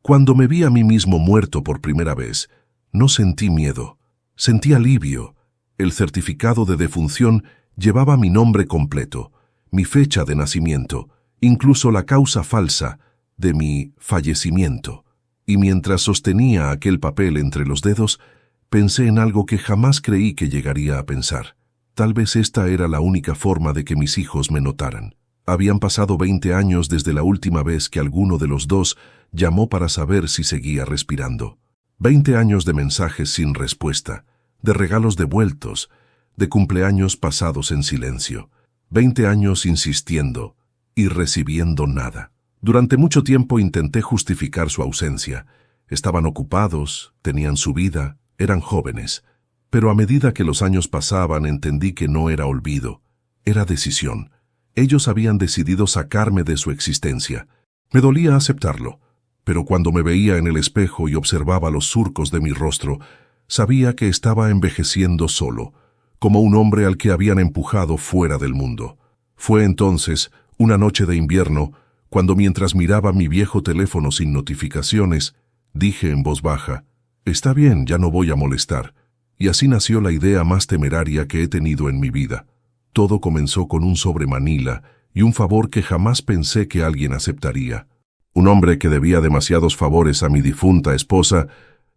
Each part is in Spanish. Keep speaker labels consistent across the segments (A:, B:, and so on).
A: Cuando me vi a mí mismo muerto por primera vez, no sentí miedo, sentí alivio. El certificado de defunción llevaba mi nombre completo, mi fecha de nacimiento, incluso la causa falsa de mi fallecimiento. Y mientras sostenía aquel papel entre los dedos, pensé en algo que jamás creí que llegaría a pensar. Tal vez esta era la única forma de que mis hijos me notaran. Habían pasado 20 años desde la última vez que alguno de los dos llamó para saber si seguía respirando. 20 años de mensajes sin respuesta, de regalos devueltos, de cumpleaños pasados en silencio. 20 años insistiendo y recibiendo nada. Durante mucho tiempo intenté justificar su ausencia. Estaban ocupados, tenían su vida, eran jóvenes. Pero a medida que los años pasaban entendí que no era olvido, era decisión. Ellos habían decidido sacarme de su existencia. Me dolía aceptarlo, pero cuando me veía en el espejo y observaba los surcos de mi rostro, sabía que estaba envejeciendo solo, como un hombre al que habían empujado fuera del mundo. Fue entonces, una noche de invierno, cuando mientras miraba mi viejo teléfono sin notificaciones, dije en voz baja, «Está bien, ya no voy a molestar». Y así nació la idea más temeraria que he tenido en mi vida. Todo comenzó con un sobre Manila y un favor que jamás pensé que alguien aceptaría. Un hombre que debía demasiados favores a mi difunta esposa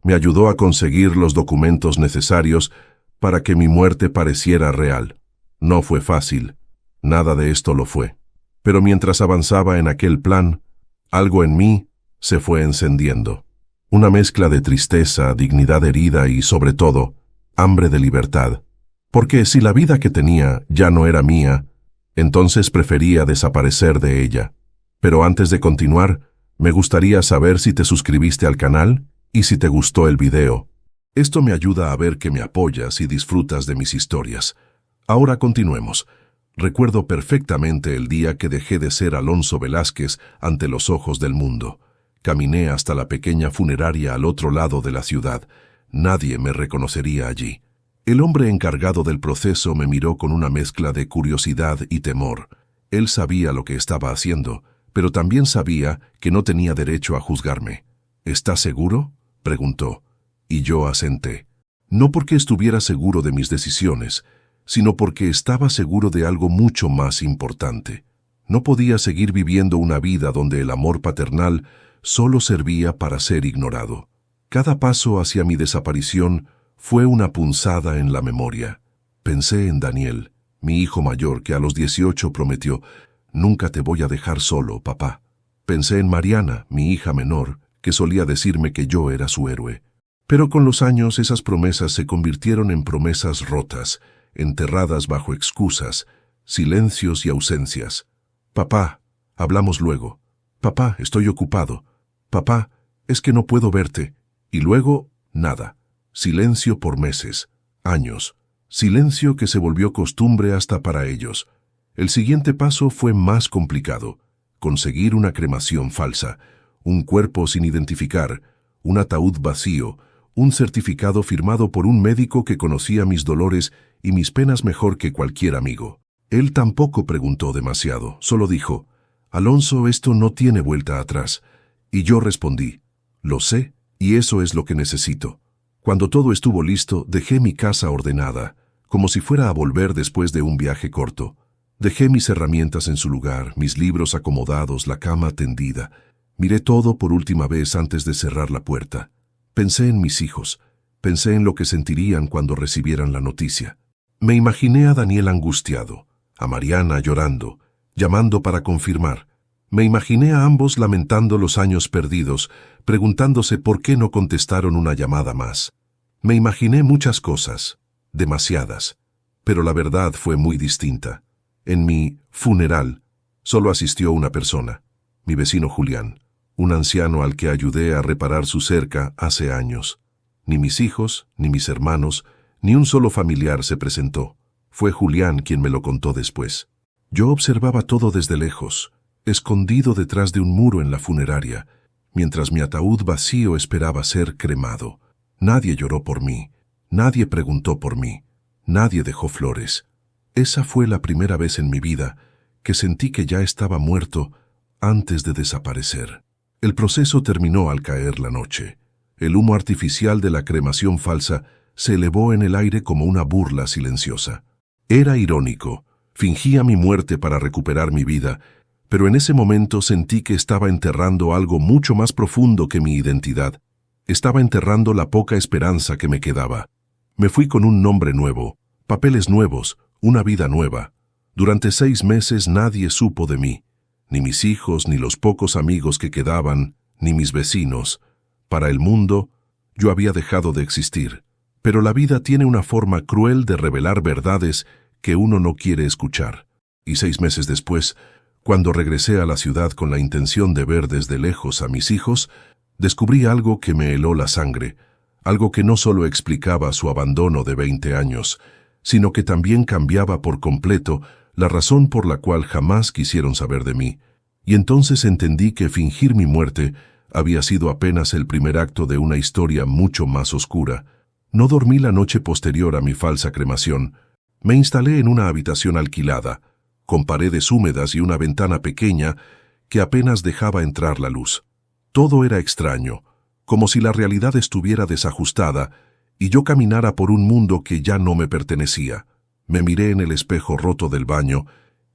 A: me ayudó a conseguir los documentos necesarios para que mi muerte pareciera real. No fue fácil, nada de esto lo fue. Pero mientras avanzaba en aquel plan, algo en mí se fue encendiendo. Una mezcla de tristeza, dignidad herida y, sobre todo, hambre de libertad. Porque si la vida que tenía ya no era mía, entonces prefería desaparecer de ella. Pero antes de continuar, me gustaría saber si te suscribiste al canal y si te gustó el video. Esto me ayuda a ver que me apoyas y disfrutas de mis historias. Ahora continuemos. Recuerdo perfectamente el día que dejé de ser Alonso Velázquez ante los ojos del mundo. Caminé hasta la pequeña funeraria al otro lado de la ciudad. Nadie me reconocería allí. El hombre encargado del proceso me miró con una mezcla de curiosidad y temor. Él sabía lo que estaba haciendo, pero también sabía que no tenía derecho a juzgarme. ¿Estás seguro?, preguntó, y yo asenté. No porque estuviera seguro de mis decisiones, sino porque estaba seguro de algo mucho más importante. No podía seguir viviendo una vida donde el amor paternal solo servía para ser ignorado. Cada paso hacia mi desaparición fue una punzada en la memoria. Pensé en Daniel, mi hijo mayor, que a los 18 prometió, «Nunca te voy a dejar solo, papá». Pensé en Mariana, mi hija menor, que solía decirme que yo era su héroe. Pero con los años esas promesas se convirtieron en promesas rotas, enterradas bajo excusas, silencios y ausencias. «Papá, hablamos luego». «Papá, estoy ocupado». «Papá, es que no puedo verte». Y luego, nada. Silencio por meses, años. Silencio que se volvió costumbre hasta para ellos. El siguiente paso fue más complicado. Conseguir una cremación falsa, un cuerpo sin identificar, un ataúd vacío, un certificado firmado por un médico que conocía mis dolores y mis penas mejor que cualquier amigo. Él tampoco preguntó demasiado, solo dijo, «Alonso, esto no tiene vuelta atrás». Y yo respondí, «Lo sé, y eso es lo que necesito». Cuando todo estuvo listo, dejé mi casa ordenada, como si fuera a volver después de un viaje corto. Dejé mis herramientas en su lugar, mis libros acomodados, la cama tendida. Miré todo por última vez antes de cerrar la puerta. Pensé en mis hijos, pensé en lo que sentirían cuando recibieran la noticia. Me imaginé a Daniel angustiado, a Mariana llorando, llamando para confirmar. Me imaginé a ambos lamentando los años perdidos, preguntándose por qué no contestaron una llamada más. Me imaginé muchas cosas, demasiadas, pero la verdad fue muy distinta. En mi funeral solo asistió una persona, mi vecino Julián, un anciano al que ayudé a reparar su cerca hace años. Ni mis hijos, ni mis hermanos, ni un solo familiar se presentó. Fue Julián quien me lo contó después. Yo observaba todo desde lejos, escondido detrás de un muro en la funeraria, mientras mi ataúd vacío esperaba ser cremado. Nadie lloró por mí, nadie preguntó por mí, nadie dejó flores. Esa fue la primera vez en mi vida que sentí que ya estaba muerto antes de desaparecer. El proceso terminó al caer la noche. El humo artificial de la cremación falsa se elevó en el aire como una burla silenciosa. Era irónico. Fingía mi muerte para recuperar mi vida, pero en ese momento sentí que estaba enterrando algo mucho más profundo que mi identidad. Estaba enterrando la poca esperanza que me quedaba. Me fui con un nombre nuevo, papeles nuevos, una vida nueva. Durante 6 meses nadie supo de mí, ni mis hijos, ni los pocos amigos que quedaban, ni mis vecinos. Para el mundo, yo había dejado de existir. Pero la vida tiene una forma cruel de revelar verdades que uno no quiere escuchar. Y 6 meses después, cuando regresé a la ciudad con la intención de ver desde lejos a mis hijos, descubrí algo que me heló la sangre, algo que no solo explicaba su abandono de 20 años, sino que también cambiaba por completo la razón por la cual jamás quisieron saber de mí. Y entonces entendí que fingir mi muerte había sido apenas el primer acto de una historia mucho más oscura. No dormí la noche posterior a mi falsa cremación. Me instalé en una habitación alquilada, con paredes húmedas y una ventana pequeña que apenas dejaba entrar la luz. Todo era extraño, como si la realidad estuviera desajustada y yo caminara por un mundo que ya no me pertenecía. Me miré en el espejo roto del baño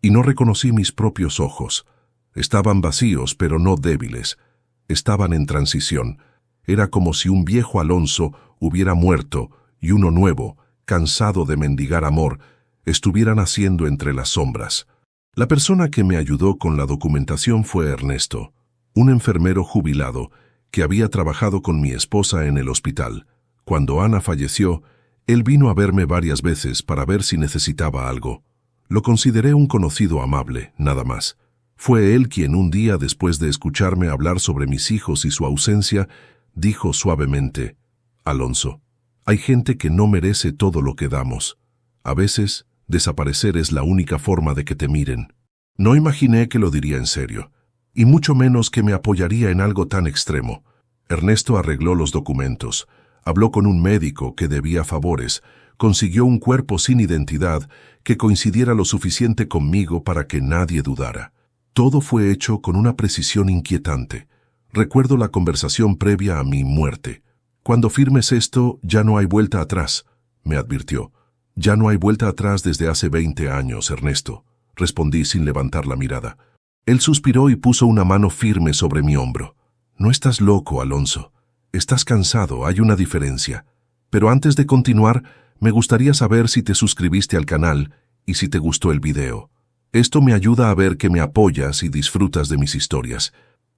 A: y no reconocí mis propios ojos. Estaban vacíos, pero no débiles. Estaban en transición. Era como si un viejo Alonso hubiera muerto y uno nuevo, cansado de mendigar amor, estuviera naciendo entre las sombras. La persona que me ayudó con la documentación fue Ernesto, un enfermero jubilado que había trabajado con mi esposa en el hospital. Cuando Ana falleció, él vino a verme varias veces para ver si necesitaba algo. Lo consideré un conocido amable, nada más. Fue él quien un día, después de escucharme hablar sobre mis hijos y su ausencia, dijo suavemente: «Alonso, hay gente que no merece todo lo que damos. A veces, desaparecer es la única forma de que te miren». No imaginé que lo diría en serio, y mucho menos que me apoyaría en algo tan extremo. Ernesto arregló los documentos, habló con un médico que debía favores, consiguió un cuerpo sin identidad que coincidiera lo suficiente conmigo para que nadie dudara. Todo fue hecho con una precisión inquietante. Recuerdo la conversación previa a mi muerte. «Cuando firmes esto, ya no hay vuelta atrás», me advirtió. «Ya no hay vuelta atrás desde hace 20 años, Ernesto», respondí sin levantar la mirada. Él suspiró y puso una mano firme sobre mi hombro. «No estás loco, Alonso. Estás cansado, hay una diferencia. Pero antes de continuar, me gustaría saber si te suscribiste al canal y si te gustó el video. Esto me ayuda a ver que me apoyas y disfrutas de mis historias.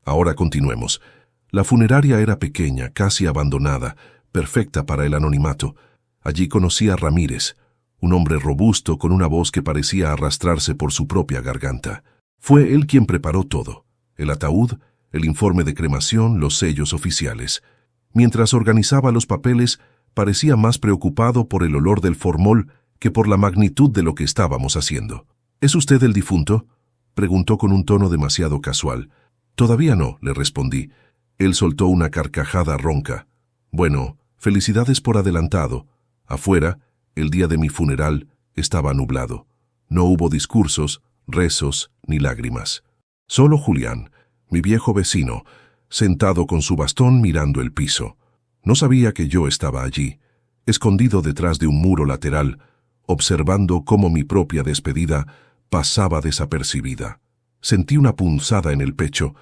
A: Ahora continuemos». La funeraria era pequeña, casi abandonada, perfecta para el anonimato. Allí conocí a Ramírez, un hombre robusto con una voz que parecía arrastrarse por su propia garganta. Fue él quien preparó todo: el ataúd, el informe de cremación, los sellos oficiales. Mientras organizaba los papeles, parecía más preocupado por el olor del formol que por la magnitud de lo que estábamos haciendo. «¿Es usted el difunto?», preguntó con un tono demasiado casual. «Todavía no», le respondí. Él soltó una carcajada ronca. «Bueno, felicidades por adelantado». Afuera, el día de mi funeral, estaba nublado. No hubo discursos, rezos ni lágrimas. Solo Julián, mi viejo vecino, sentado con su bastón mirando el piso. No sabía que yo estaba allí, escondido detrás de un muro lateral, observando cómo mi propia despedida pasaba desapercibida. Sentí una punzada en el pecho,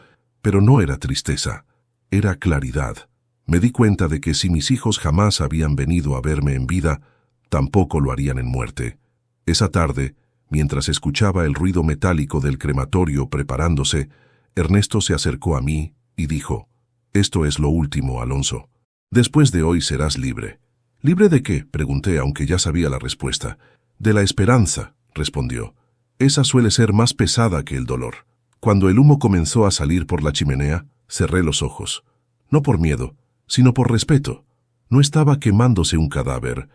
A: pero no era tristeza, era claridad. Me di cuenta de que si mis hijos jamás habían venido a verme en vida, tampoco lo harían en muerte. Esa tarde, mientras escuchaba el ruido metálico del crematorio preparándose, Ernesto se acercó a mí y dijo: «Esto es lo último, Alonso. Después de hoy serás libre». «¿Libre de qué?», pregunté, aunque ya sabía la respuesta. «De la esperanza», respondió. «Esa suele ser más pesada que el dolor». Cuando el humo comenzó a salir por la chimenea, cerré los ojos. No por miedo, sino por respeto. No estaba quemándose un cadáver,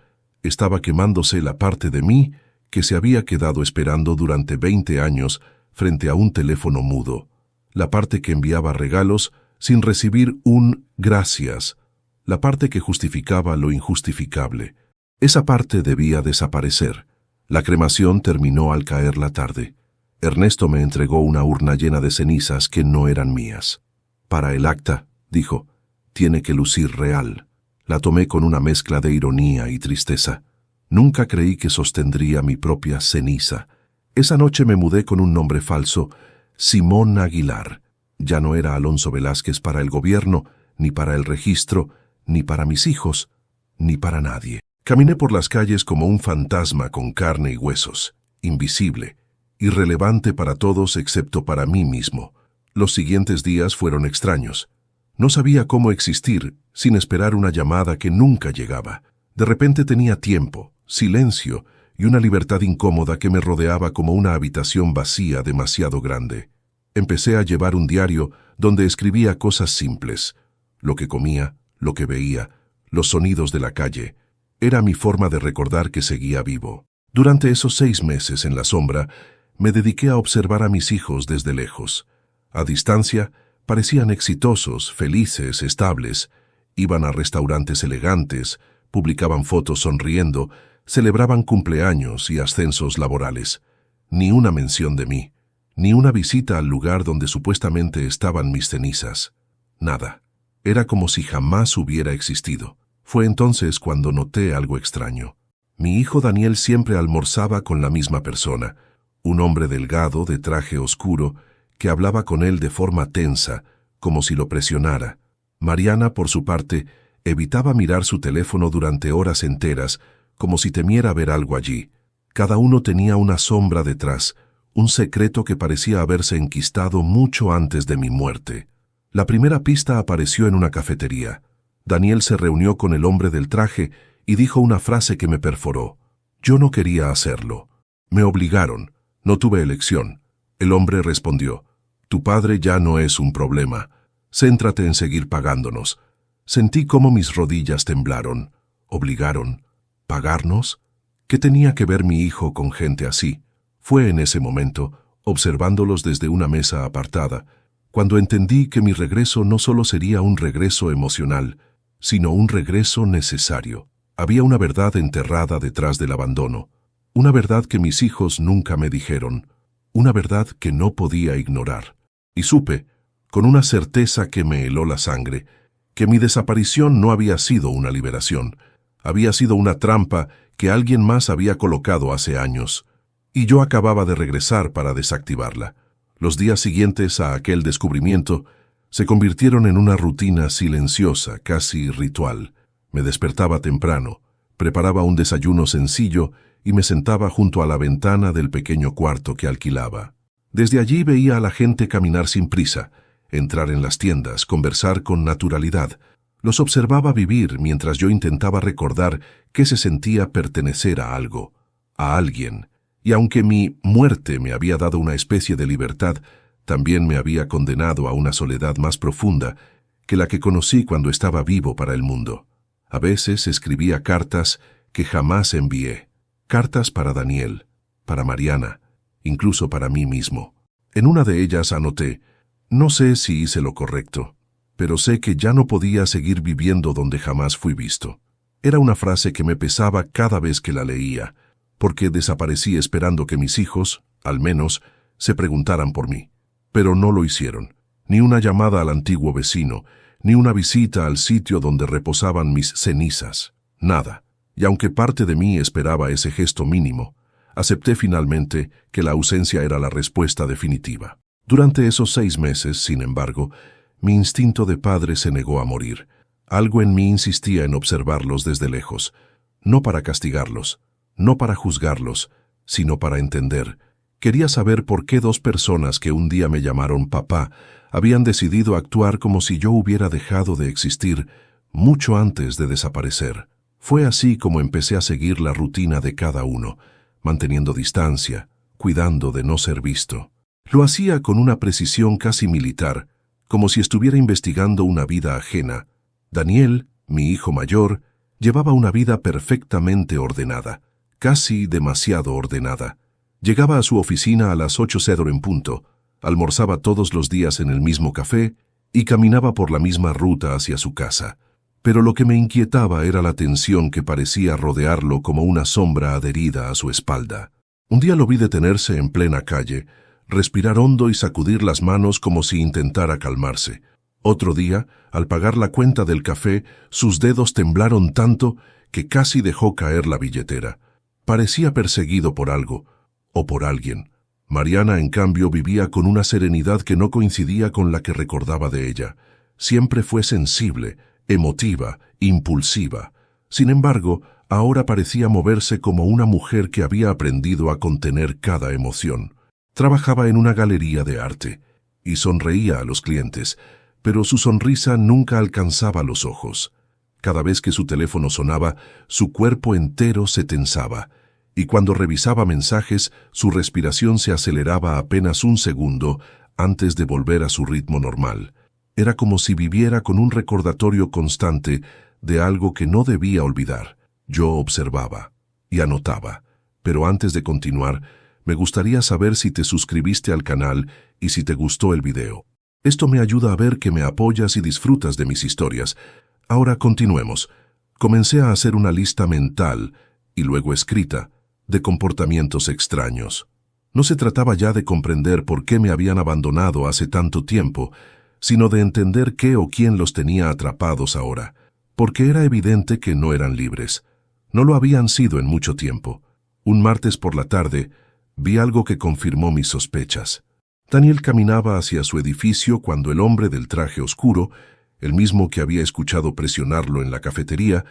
A: estaba quemándose la parte de mí que se había quedado esperando durante 20 años frente a un teléfono mudo. La parte que enviaba regalos sin recibir un gracias. La parte que justificaba lo injustificable. Esa parte debía desaparecer. La cremación terminó al caer la tarde. Ernesto me entregó una urna llena de cenizas que no eran mías. Para el acta, dijo, tiene que lucir real. La tomé con una mezcla de ironía y tristeza. Nunca creí que sostendría mi propia ceniza. Esa noche me mudé con un nombre falso, Simón Aguilar. Ya no era Alonso Velázquez para el gobierno, ni para el registro, ni para mis hijos, ni para nadie. Caminé por las calles como un fantasma con carne y huesos, invisible, irrelevante para todos excepto para mí mismo. Los siguientes días fueron extraños. No sabía cómo existir sin esperar una llamada que nunca llegaba. De repente tenía tiempo, silencio y una libertad incómoda que me rodeaba como una habitación vacía demasiado grande. Empecé a llevar un diario donde escribía cosas simples. Lo que comía, lo que veía, los sonidos de la calle. Era mi forma de recordar que seguía vivo. Durante esos 6 meses en la sombra, me dediqué a observar a mis hijos desde lejos. A distancia, parecían exitosos, felices, estables. Iban a restaurantes elegantes, publicaban fotos sonriendo, celebraban cumpleaños y ascensos laborales. Ni una mención de mí, ni una visita al lugar donde supuestamente estaban mis cenizas. Nada. Era como si jamás hubiera existido. Fue entonces cuando noté algo extraño. Mi hijo Daniel siempre almorzaba con la misma persona, un hombre delgado de traje oscuro que hablaba con él de forma tensa, como si lo presionara. Mariana, por su parte, evitaba mirar su teléfono durante horas enteras, como si temiera ver algo allí. Cada uno tenía una sombra detrás, un secreto que parecía haberse enquistado mucho antes de mi muerte. La primera pista apareció en una cafetería. Daniel se reunió con el hombre del traje y dijo una frase que me perforó. Yo no quería hacerlo. Me obligaron. No tuve elección. El hombre respondió, tu padre ya no es un problema. Céntrate en seguir pagándonos. Sentí cómo mis rodillas temblaron. ¿Obligaron? ¿Pagarnos? ¿Qué tenía que ver mi hijo con gente así? Fue en ese momento, observándolos desde una mesa apartada, cuando entendí que mi regreso no solo sería un regreso emocional, sino un regreso necesario. Había una verdad enterrada detrás del abandono, una verdad que mis hijos nunca me dijeron, una verdad que no podía ignorar. Y supe, con una certeza que me heló la sangre, que mi desaparición no había sido una liberación, había sido una trampa que alguien más había colocado hace años, y yo acababa de regresar para desactivarla. Los días siguientes a aquel descubrimiento se convirtieron en una rutina silenciosa, casi ritual. Me despertaba temprano, preparaba un desayuno sencillo y me sentaba junto a la ventana del pequeño cuarto que alquilaba. Desde allí veía a la gente caminar sin prisa, entrar en las tiendas, conversar con naturalidad. Los observaba vivir mientras yo intentaba recordar qué se sentía pertenecer a algo, a alguien. Y aunque mi muerte me había dado una especie de libertad, también me había condenado a una soledad más profunda que la que conocí cuando estaba vivo para el mundo. A veces escribía cartas que jamás envié. Cartas para Daniel, para Mariana, incluso para mí mismo. En una de ellas anoté, no sé si hice lo correcto, pero sé que ya no podía seguir viviendo donde jamás fui visto. Era una frase que me pesaba cada vez que la leía, porque desaparecí esperando que mis hijos, al menos, se preguntaran por mí. Pero no lo hicieron. Ni una llamada al antiguo vecino, ni una visita al sitio donde reposaban mis cenizas. Nada. Y aunque parte de mí esperaba ese gesto mínimo, acepté finalmente que la ausencia era la respuesta definitiva. Durante esos 6 meses, sin embargo, mi instinto de padre se negó a morir. Algo en mí insistía en observarlos desde lejos, no para castigarlos, no para juzgarlos, sino para entender. Quería saber por qué 2 personas que un día me llamaron papá habían decidido actuar como si yo hubiera dejado de existir mucho antes de desaparecer. Fue así como empecé a seguir la rutina de cada uno, manteniendo distancia, cuidando de no ser visto. Lo hacía con una precisión casi militar, como si estuviera investigando una vida ajena. Daniel, mi hijo mayor, llevaba una vida perfectamente ordenada, casi demasiado ordenada. Llegaba a su oficina a las 8:00 en punto, almorzaba todos los días en el mismo café y caminaba por la misma ruta hacia su casa. Pero lo que me inquietaba era la tensión que parecía rodearlo como una sombra adherida a su espalda. Un día lo vi detenerse en plena calle, respirar hondo y sacudir las manos como si intentara calmarse. Otro día, al pagar la cuenta del café, sus dedos temblaron tanto que casi dejó caer la billetera. Parecía perseguido por algo, o por alguien. Mariana, en cambio, vivía con una serenidad que no coincidía con la que recordaba de ella. Siempre fue sensible, emotiva, impulsiva. Sin embargo, ahora parecía moverse como una mujer que había aprendido a contener cada emoción. Trabajaba en una galería de arte y sonreía a los clientes, pero su sonrisa nunca alcanzaba los ojos. Cada vez que su teléfono sonaba, su cuerpo entero se tensaba, y cuando revisaba mensajes, su respiración se aceleraba apenas un segundo antes de volver a su ritmo normal. Era como si viviera con un recordatorio constante de algo que no debía olvidar. Yo observaba y anotaba, pero antes de continuar, me gustaría saber si te suscribiste al canal y si te gustó el video. Esto me ayuda a ver que me apoyas y disfrutas de mis historias. Ahora continuemos. Comencé a hacer una lista mental, y luego escrita, de comportamientos extraños. No se trataba ya de comprender por qué me habían abandonado hace tanto tiempo, sino de entender qué o quién los tenía atrapados ahora, porque era evidente que no eran libres. No lo habían sido en mucho tiempo. Un martes por la tarde, vi algo que confirmó mis sospechas. Daniel caminaba hacia su edificio cuando el hombre del traje oscuro, el mismo que había escuchado presionarlo en la cafetería,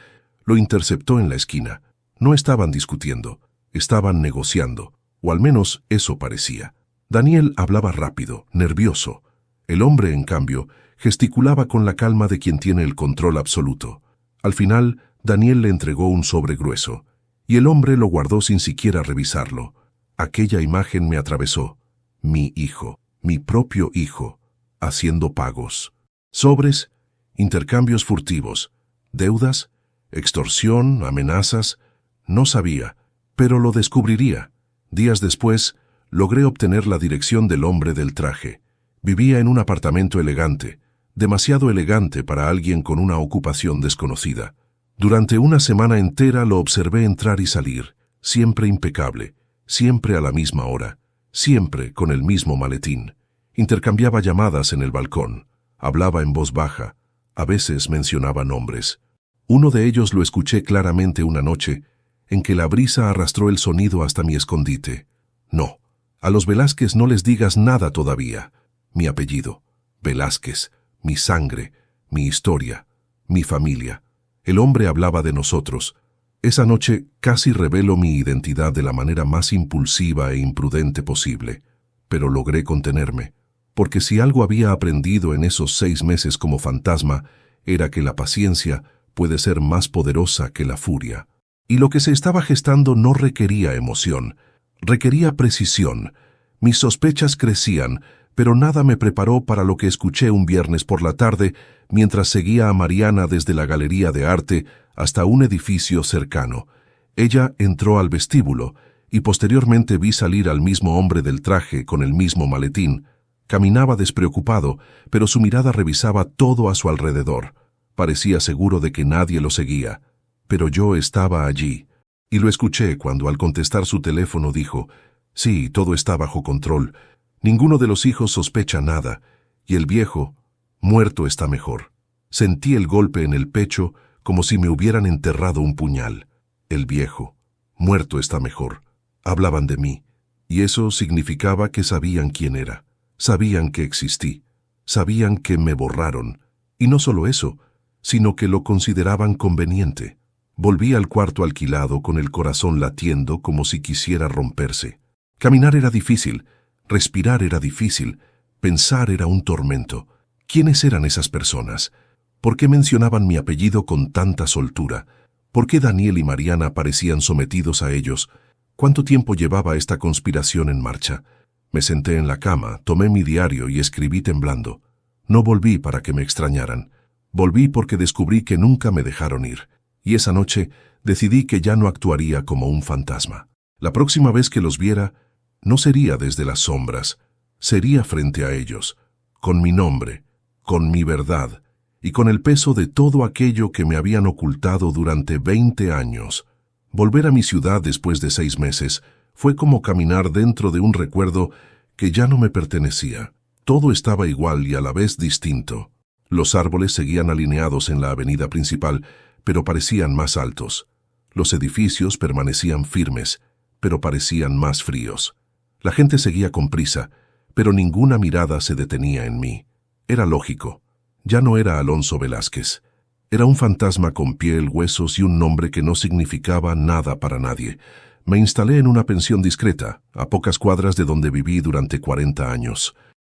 A: lo interceptó en la esquina. No estaban discutiendo, estaban negociando, o al menos eso parecía. Daniel hablaba rápido, nervioso. El hombre, en cambio, gesticulaba con la calma de quien tiene el control absoluto. Al final, Daniel le entregó un sobre grueso, y el hombre lo guardó sin siquiera revisarlo. Aquella imagen me atravesó. Mi hijo, mi propio hijo, haciendo pagos. Sobres, intercambios furtivos, deudas, extorsión, amenazas. No sabía, pero lo descubriría. Días después, logré obtener la dirección del hombre del traje. Vivía en un apartamento elegante, demasiado elegante para alguien con una ocupación desconocida. Durante una semana entera lo observé entrar y salir, siempre impecable, siempre a la misma hora, siempre con el mismo maletín. Intercambiaba llamadas en el balcón, hablaba en voz baja, a veces mencionaba nombres. Uno de ellos lo escuché claramente una noche, en que la brisa arrastró el sonido hasta mi escondite. No, a los Velázquez no les digas nada todavía. Mi apellido, Velázquez, mi sangre, mi historia, mi familia. El hombre hablaba de nosotros. Esa noche casi reveló mi identidad de la manera más impulsiva e imprudente posible, pero logré contenerme, porque si algo había aprendido en esos 6 meses como fantasma, era que la paciencia puede ser más poderosa que la furia. Y lo que se estaba gestando no requería emoción, requería precisión. Mis sospechas crecían, pero nada me preparó para lo que escuché un viernes por la tarde mientras seguía a Mariana desde la galería de arte hasta un edificio cercano. Ella entró al vestíbulo y posteriormente vi salir al mismo hombre del traje con el mismo maletín. Caminaba despreocupado, pero su mirada revisaba todo a su alrededor. Parecía seguro de que nadie lo seguía, pero yo estaba allí. Y lo escuché cuando al contestar su teléfono dijo: «Sí, todo está bajo control. Ninguno de los hijos sospecha nada, y el viejo, muerto, está mejor». Sentí el golpe en el pecho como si me hubieran enterrado un puñal. El viejo, muerto, está mejor. Hablaban de mí, y eso significaba que sabían quién era. Sabían que existí. Sabían que me borraron. Y no solo eso, sino que lo consideraban conveniente. Volví al cuarto alquilado con el corazón latiendo como si quisiera romperse. Caminar era difícil. Respirar era difícil, pensar era un tormento. ¿Quiénes eran esas personas? ¿Por qué mencionaban mi apellido con tanta soltura? ¿Por qué Daniel y Mariana parecían sometidos a ellos? ¿Cuánto tiempo llevaba esta conspiración en marcha? Me senté en la cama, tomé mi diario y escribí temblando. No volví para que me extrañaran. Volví porque descubrí que nunca me dejaron ir. Y esa noche decidí que ya no actuaría como un fantasma. La próxima vez que los viera, no sería desde las sombras, sería frente a ellos, con mi nombre, con mi verdad y con el peso de todo aquello que me habían ocultado durante 20 años. Volver a mi ciudad después de 6 meses fue como caminar dentro de un recuerdo que ya no me pertenecía. Todo estaba igual y a la vez distinto. Los árboles seguían alineados en la avenida principal, pero parecían más altos. Los edificios permanecían firmes, pero parecían más fríos. La gente seguía con prisa, pero ninguna mirada se detenía en mí. Era lógico. Ya no era Alonso Velázquez. Era un fantasma con piel, huesos y un nombre que no significaba nada para nadie. Me instalé en una pensión discreta, a pocas cuadras de donde viví durante 40 años.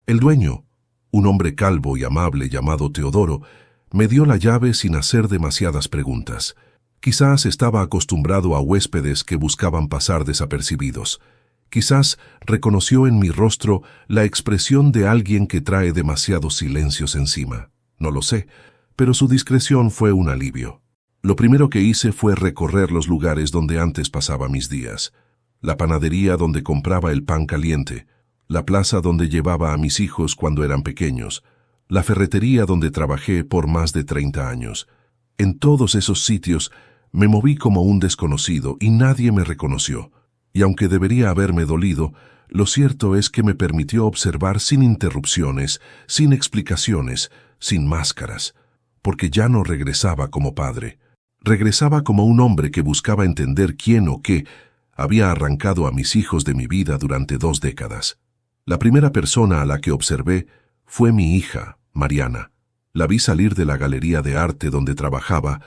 A: El dueño, un hombre calvo y amable llamado Teodoro, me dio la llave sin hacer demasiadas preguntas. Quizás estaba acostumbrado a huéspedes que buscaban pasar desapercibidos. Quizás reconoció en mi rostro la expresión de alguien que trae demasiados silencios encima. No lo sé, pero su discreción fue un alivio. Lo primero que hice fue recorrer los lugares donde antes pasaba mis días. La panadería donde compraba el pan caliente, la plaza donde llevaba a mis hijos cuando eran pequeños, la ferretería donde trabajé por más de 30 años. En todos esos sitios me moví como un desconocido y nadie me reconoció. Y aunque debería haberme dolido, lo cierto es que me permitió observar sin interrupciones, sin explicaciones, sin máscaras, porque ya no regresaba como padre. Regresaba como un hombre que buscaba entender quién o qué había arrancado a mis hijos de mi vida durante 2 décadas. La primera persona a la que observé fue mi hija, Mariana. La vi salir de la galería de arte donde trabajaba,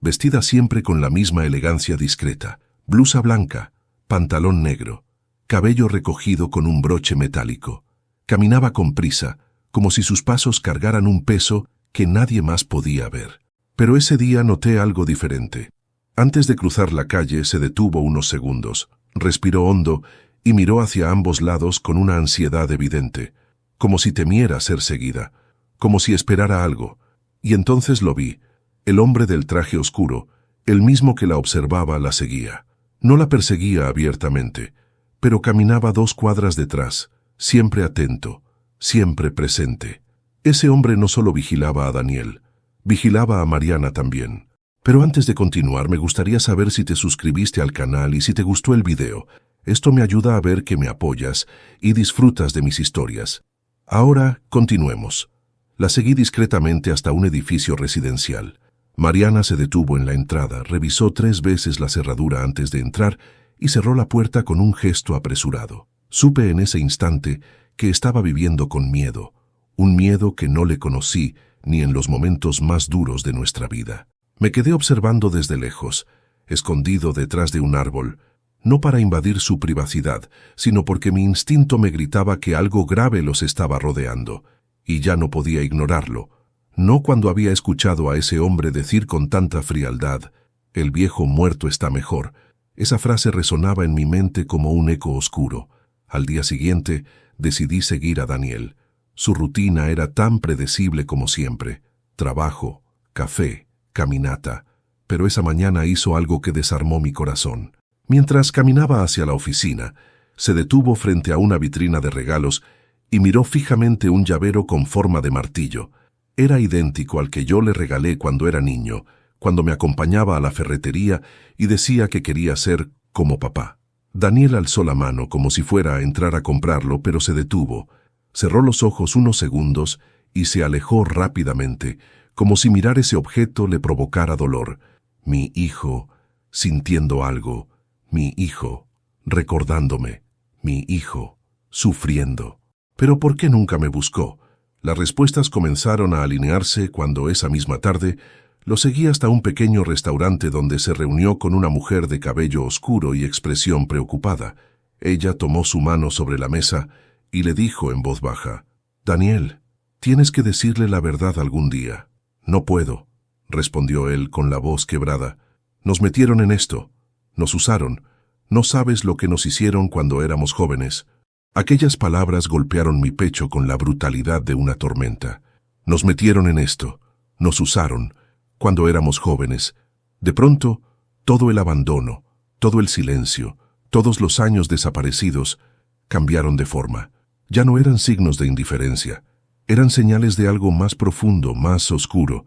A: vestida siempre con la misma elegancia discreta, blusa blanca, pantalón negro, cabello recogido con un broche metálico. Caminaba con prisa, como si sus pasos cargaran un peso que nadie más podía ver. Pero ese día noté algo diferente. Antes de cruzar la calle se detuvo unos segundos, respiró hondo y miró hacia ambos lados con una ansiedad evidente, como si temiera ser seguida, como si esperara algo. Y entonces lo vi, el hombre del traje oscuro, el mismo que la observaba, la seguía. No la perseguía abiertamente, pero caminaba 2 cuadras detrás, siempre atento, siempre presente. Ese hombre no solo vigilaba a Daniel, vigilaba a Mariana también. Pero antes de continuar, me gustaría saber si te suscribiste al canal y si te gustó el video. Esto me ayuda a ver que me apoyas y disfrutas de mis historias. Ahora, continuemos. La seguí discretamente hasta un edificio residencial. Mariana se detuvo en la entrada, revisó 3 veces la cerradura antes de entrar y cerró la puerta con un gesto apresurado. Supe en ese instante que estaba viviendo con miedo, un miedo que no le conocí ni en los momentos más duros de nuestra vida. Me quedé observando desde lejos, escondido detrás de un árbol, no para invadir su privacidad, sino porque mi instinto me gritaba que algo grave los estaba rodeando, y ya no podía ignorarlo. No cuando había escuchado a ese hombre decir con tanta frialdad, «El viejo muerto está mejor». Esa frase resonaba en mi mente como un eco oscuro. Al día siguiente, decidí seguir a Daniel. Su rutina era tan predecible como siempre. Trabajo, café, caminata. Pero esa mañana hizo algo que desarmó mi corazón. Mientras caminaba hacia la oficina, se detuvo frente a una vitrina de regalos y miró fijamente un llavero con forma de martillo. Era idéntico al que yo le regalé cuando era niño, cuando me acompañaba a la ferretería y decía que quería ser como papá. Daniel alzó la mano como si fuera a entrar a comprarlo, pero se detuvo. Cerró los ojos unos segundos y se alejó rápidamente, como si mirar ese objeto le provocara dolor. Mi hijo, sintiendo algo. Mi hijo, recordándome. Mi hijo, sufriendo. ¿Pero por qué nunca me buscó? Las respuestas comenzaron a alinearse cuando esa misma tarde lo seguí hasta un pequeño restaurante donde se reunió con una mujer de cabello oscuro y expresión preocupada. Ella tomó su mano sobre la mesa y le dijo en voz baja, «Daniel, tienes que decirle la verdad algún día». «No puedo», respondió él con la voz quebrada. «Nos metieron en esto. Nos usaron. No sabes lo que nos hicieron cuando éramos jóvenes». Aquellas palabras golpearon mi pecho con la brutalidad de una tormenta. Nos metieron en esto. Nos usaron. Cuando éramos jóvenes. De pronto, todo el abandono, todo el silencio, todos los años desaparecidos, cambiaron de forma. Ya no eran signos de indiferencia. Eran señales de algo más profundo, más oscuro.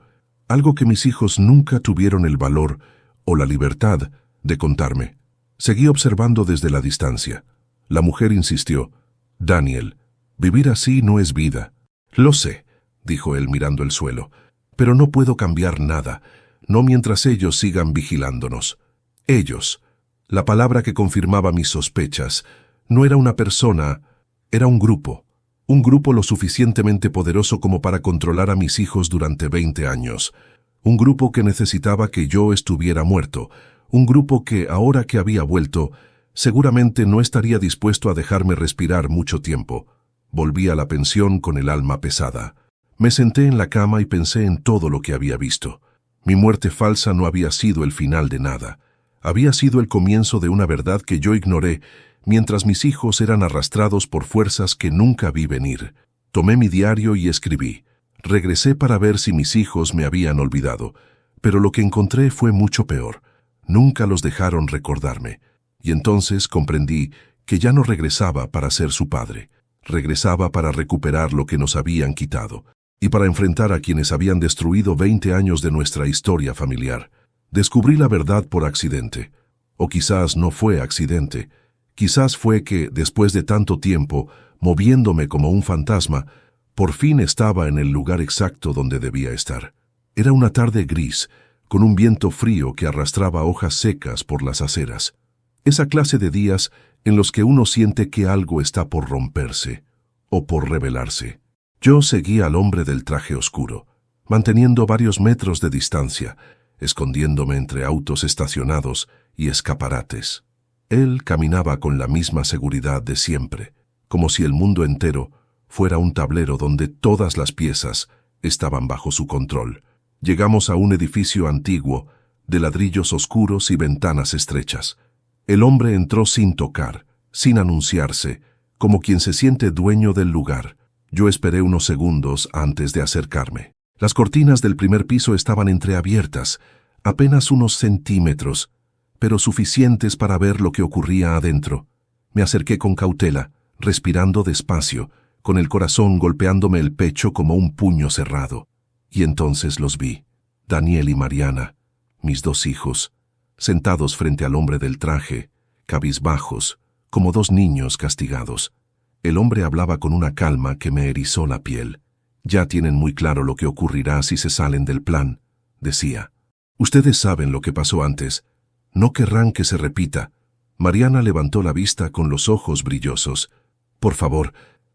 A: Algo que mis hijos nunca tuvieron el valor o la libertad de contarme. Seguí observando desde la distancia. La mujer insistió, «Daniel, vivir así no es vida». «Lo sé», dijo él mirando el suelo. Pero no puedo cambiar nada, no mientras ellos sigan vigilándonos. Ellos. La palabra que confirmaba mis sospechas. No era una persona, era un grupo. Un grupo lo suficientemente poderoso como para controlar a mis hijos durante 20 años. Un grupo que necesitaba que yo estuviera muerto. Un grupo que, ahora que había vuelto, seguramente no estaría dispuesto a dejarme respirar mucho tiempo. Volví a la pensión con el alma pesada. Me senté en la cama y pensé en todo lo que había visto. Mi muerte falsa no había sido el final de nada. Había sido el comienzo de una verdad que yo ignoré, mientras mis hijos eran arrastrados por fuerzas que nunca vi venir. Tomé mi diario y escribí. Regresé para ver si mis hijos me habían olvidado, pero lo que encontré fue mucho peor. Nunca los dejaron recordarme. Y entonces comprendí que ya no regresaba para ser su padre. Regresaba para recuperar lo que nos habían quitado, y para enfrentar a quienes habían destruido 20 años de nuestra historia familiar. Descubrí la verdad por accidente. O quizás no fue accidente. Quizás fue que, después de tanto tiempo, moviéndome como un fantasma, por fin estaba en el lugar exacto donde debía estar. Era una tarde gris, con un viento frío que arrastraba hojas secas por las aceras. Esa clase de días en los que uno siente que algo está por romperse, o por revelarse. Yo seguí al hombre del traje oscuro, manteniendo varios metros de distancia, escondiéndome entre autos estacionados y escaparates. Él caminaba con la misma seguridad de siempre, como si el mundo entero fuera un tablero donde todas las piezas estaban bajo su control. Llegamos a un edificio antiguo, de ladrillos oscuros y ventanas estrechas. El hombre entró sin tocar, sin anunciarse, como quien se siente dueño del lugar. Yo esperé unos segundos antes de acercarme. Las cortinas del primer piso estaban entreabiertas, apenas unos centímetros, pero suficientes para ver lo que ocurría adentro. Me acerqué con cautela, respirando despacio, con el corazón golpeándome el pecho como un puño cerrado. Y entonces los vi, Daniel y Mariana, mis dos hijos, sentados frente al hombre del traje, cabizbajos, como dos niños castigados. El hombre hablaba con una calma que me erizó la piel. Ya tienen muy claro lo que ocurrirá si se salen del plan, decía. Ustedes saben lo que pasó antes. No querrán que se repita. Mariana levantó la vista con los ojos brillosos. Por favor,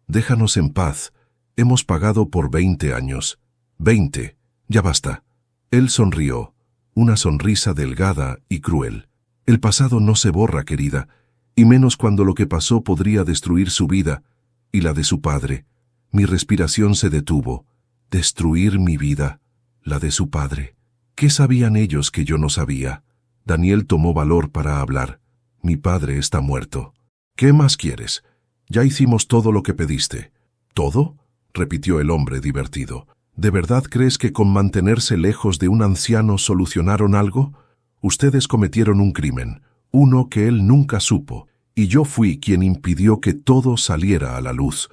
A: déjanos en paz. Hemos pagado por 20 años. 20. Ya basta. Él sonrió, una sonrisa delgada y cruel. El pasado no se borra, querida, y menos cuando lo que pasó podría destruir su vida y la de su padre. Mi respiración se detuvo. Destruir mi vida, la de su padre. ¿Qué sabían ellos que yo no sabía? Daniel tomó valor para hablar. Mi padre está muerto. ¿Qué más quieres? Ya hicimos todo lo que pediste. ¿Todo?, repitió el hombre divertido. ¿De verdad crees que con mantenerse lejos de un anciano solucionaron algo? Ustedes cometieron un crimen, uno que él nunca supo, y yo fui quien impidió que todo saliera a la luz.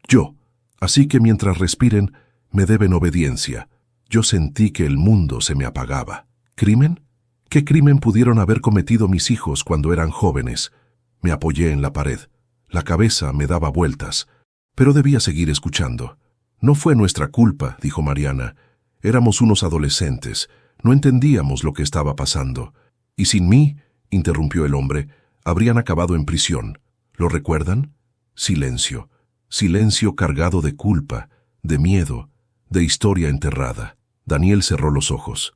A: Yo. Así que mientras respiren, me deben obediencia. Yo sentí que el mundo se me apagaba. ¿Crimen? ¿Qué crimen pudieron haber cometido mis hijos cuando eran jóvenes? Me apoyé en la pared. La cabeza me daba vueltas, pero debía seguir escuchando. No fue nuestra culpa, dijo Mariana. Éramos unos adolescentes. No entendíamos lo que estaba pasando. Y sin mí, interrumpió el hombre, habrían acabado en prisión. ¿Lo recuerdan? Silencio. Silencio cargado de culpa, de miedo, de historia enterrada. Daniel cerró los ojos.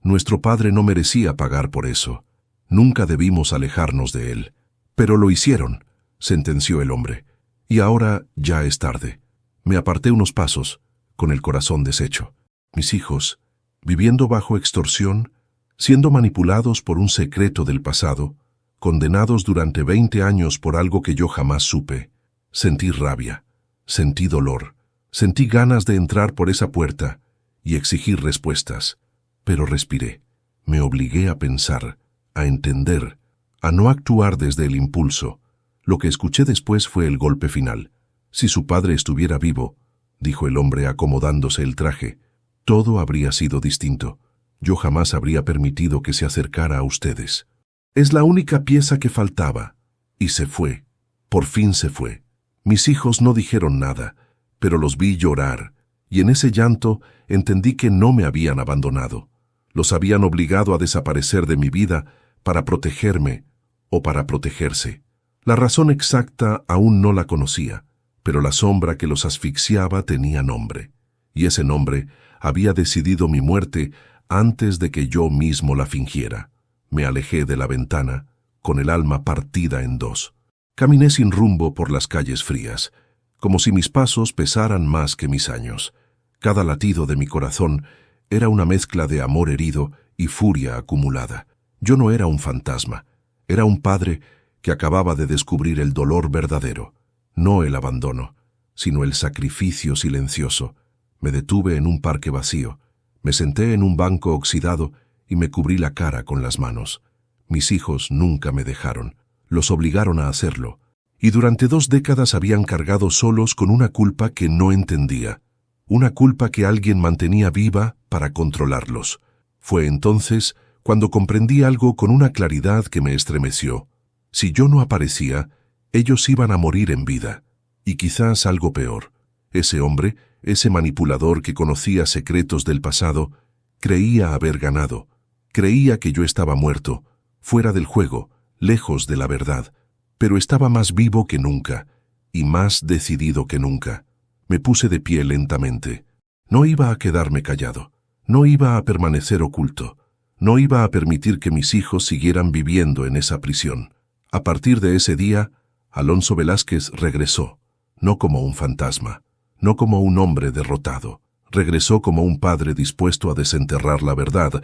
A: Nuestro padre no merecía pagar por eso. Nunca debimos alejarnos de él. Pero lo hicieron, sentenció el hombre. Y ahora ya es tarde. Me aparté unos pasos, con el corazón deshecho. Mis hijos, viviendo bajo extorsión, siendo manipulados por un secreto del pasado, condenados durante 20 años por algo que yo jamás supe. Sentí rabia, sentí dolor, sentí ganas de entrar por esa puerta y exigir respuestas. Pero respiré, me obligué a pensar, a entender, a no actuar desde el impulso. Lo que escuché después fue el golpe final. Si su padre estuviera vivo, dijo el hombre acomodándose el traje, todo habría sido distinto. Yo jamás habría permitido que se acercara a ustedes. Es la única pieza que faltaba. Y se fue. Por fin se fue. Mis hijos no dijeron nada, pero los vi llorar, y en ese llanto entendí que no me habían abandonado. Los habían obligado a desaparecer de mi vida para protegerme o para protegerse. La razón exacta aún no la conocía, pero la sombra que los asfixiaba tenía nombre, y ese nombre había decidido mi muerte antes de que yo mismo la fingiera. Me alejé de la ventana, con el alma partida en dos. Caminé sin rumbo por las calles frías, como si mis pasos pesaran más que mis años. Cada latido de mi corazón era una mezcla de amor herido y furia acumulada. Yo no era un fantasma, era un padre que acababa de descubrir el dolor verdadero, no el abandono, sino el sacrificio silencioso. Me detuve en un parque vacío, me senté en un banco oxidado y me cubrí la cara con las manos. Mis hijos nunca me dejaron, los obligaron a hacerlo, y durante 2 décadas habían cargado solos con una culpa que no entendía, una culpa que alguien mantenía viva para controlarlos. Fue entonces cuando comprendí algo con una claridad que me estremeció. Si yo no aparecía, ellos iban a morir en vida. Y quizás algo peor. Ese hombre, ese manipulador que conocía secretos del pasado, creía haber ganado. Creía que yo estaba muerto, fuera del juego, lejos de la verdad. Pero estaba más vivo que nunca, y más decidido que nunca. Me puse de pie lentamente. No iba a quedarme callado. No iba a permanecer oculto. No iba a permitir que mis hijos siguieran viviendo en esa prisión. A partir de ese día, Alonso Velázquez regresó, no como un fantasma, no como un hombre derrotado. Regresó como un padre dispuesto a desenterrar la verdad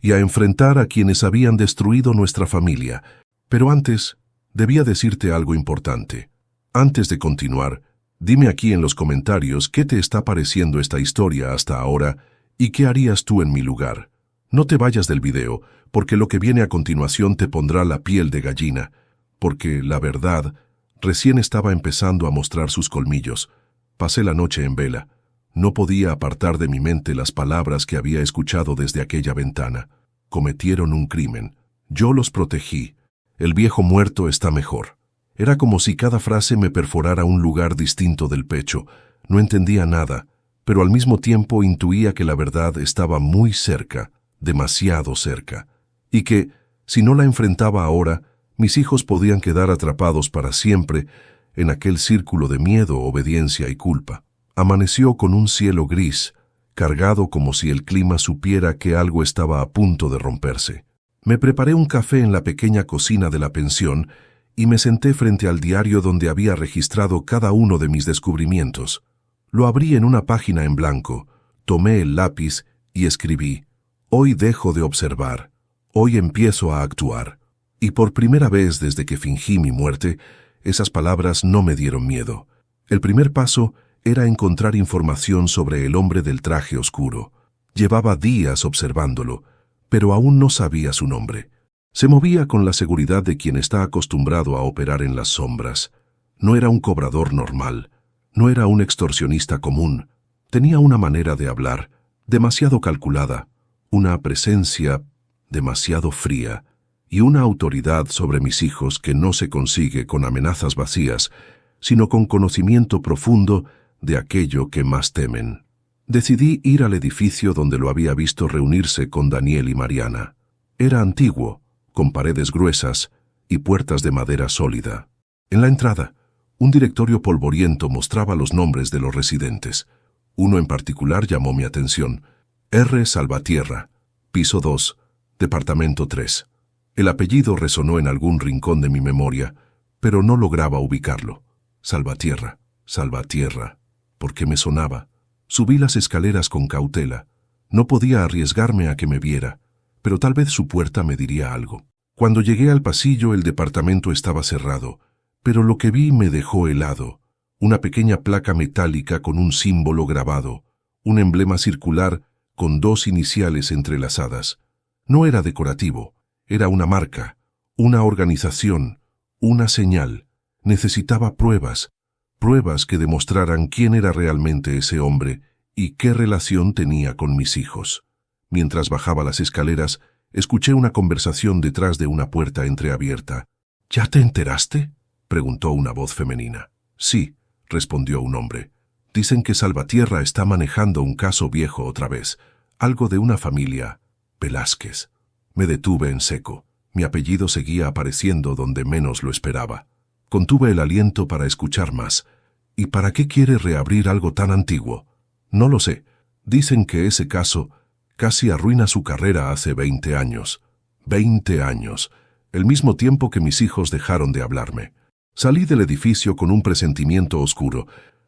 A: y a enfrentar a quienes habían destruido nuestra familia. Pero antes, debía decirte algo importante. Antes de continuar, dime aquí en los comentarios qué te está pareciendo esta historia hasta ahora y qué harías tú en mi lugar. No te vayas del video, porque lo que viene a continuación te pondrá la piel de gallina, porque la verdad recién estaba empezando a mostrar sus colmillos. Pasé la noche en vela. No podía apartar de mi mente las palabras que había escuchado desde aquella ventana. Cometieron un crimen. Yo los protegí. El viejo muerto está mejor. Era como si cada frase me perforara un lugar distinto del pecho. No entendía nada, pero al mismo tiempo intuía que la verdad estaba muy cerca, demasiado cerca, y que, si no la enfrentaba ahora, mis hijos podían quedar atrapados para siempre en aquel círculo de miedo, obediencia y culpa. Amaneció con un cielo gris, cargado como si el clima supiera que algo estaba a punto de romperse. Me preparé un café en la pequeña cocina de la pensión y me senté frente al diario donde había registrado cada uno de mis descubrimientos. Lo abrí en una página en blanco, tomé el lápiz y escribí: «Hoy dejo de observar, hoy empiezo a actuar». Y por primera vez desde que fingí mi muerte, esas palabras no me dieron miedo. El primer paso era encontrar información sobre el hombre del traje oscuro. Llevaba días observándolo, pero aún no sabía su nombre. Se movía con la seguridad de quien está acostumbrado a operar en las sombras. No era un cobrador normal, no era un extorsionista común. Tenía una manera de hablar demasiado calculada, una presencia demasiado fría, y una autoridad sobre mis hijos que no se consigue con amenazas vacías, sino con conocimiento profundo de aquello que más temen. Decidí ir al edificio donde lo había visto reunirse con Daniel y Mariana. Era antiguo, con paredes gruesas y puertas de madera sólida. En la entrada, un directorio polvoriento mostraba los nombres de los residentes. Uno en particular llamó mi atención: R. Salvatierra, piso 2, departamento 3. El apellido resonó en algún rincón de mi memoria, pero no lograba ubicarlo. Salvatierra, Salvatierra. ¿Por qué me sonaba? Subí las escaleras con cautela. No podía arriesgarme a que me viera, pero tal vez su puerta me diría algo. Cuando llegué al pasillo, el departamento estaba cerrado, pero lo que vi me dejó helado. Una pequeña placa metálica con un símbolo grabado, un emblema circular con 2 iniciales entrelazadas. No era decorativo. Era una marca, una organización, una señal. Necesitaba pruebas, pruebas que demostraran quién era realmente ese hombre y qué relación tenía con mis hijos. Mientras bajaba las escaleras, escuché una conversación detrás de una puerta entreabierta. «¿Ya te enteraste?», preguntó una voz femenina. «Sí», respondió un hombre. Dicen que Salvatierra está manejando un caso viejo otra vez, algo de una familia Velázquez. Me detuve en seco. Mi apellido seguía apareciendo donde menos lo esperaba. Contuve el aliento para escuchar más. ¿Y para qué quiere reabrir algo tan antiguo? No lo sé. Dicen que ese caso casi arruina su carrera hace 20 años. 20 años. El mismo tiempo que mis hijos dejaron de hablarme. Salí del edificio con un presentimiento oscuro.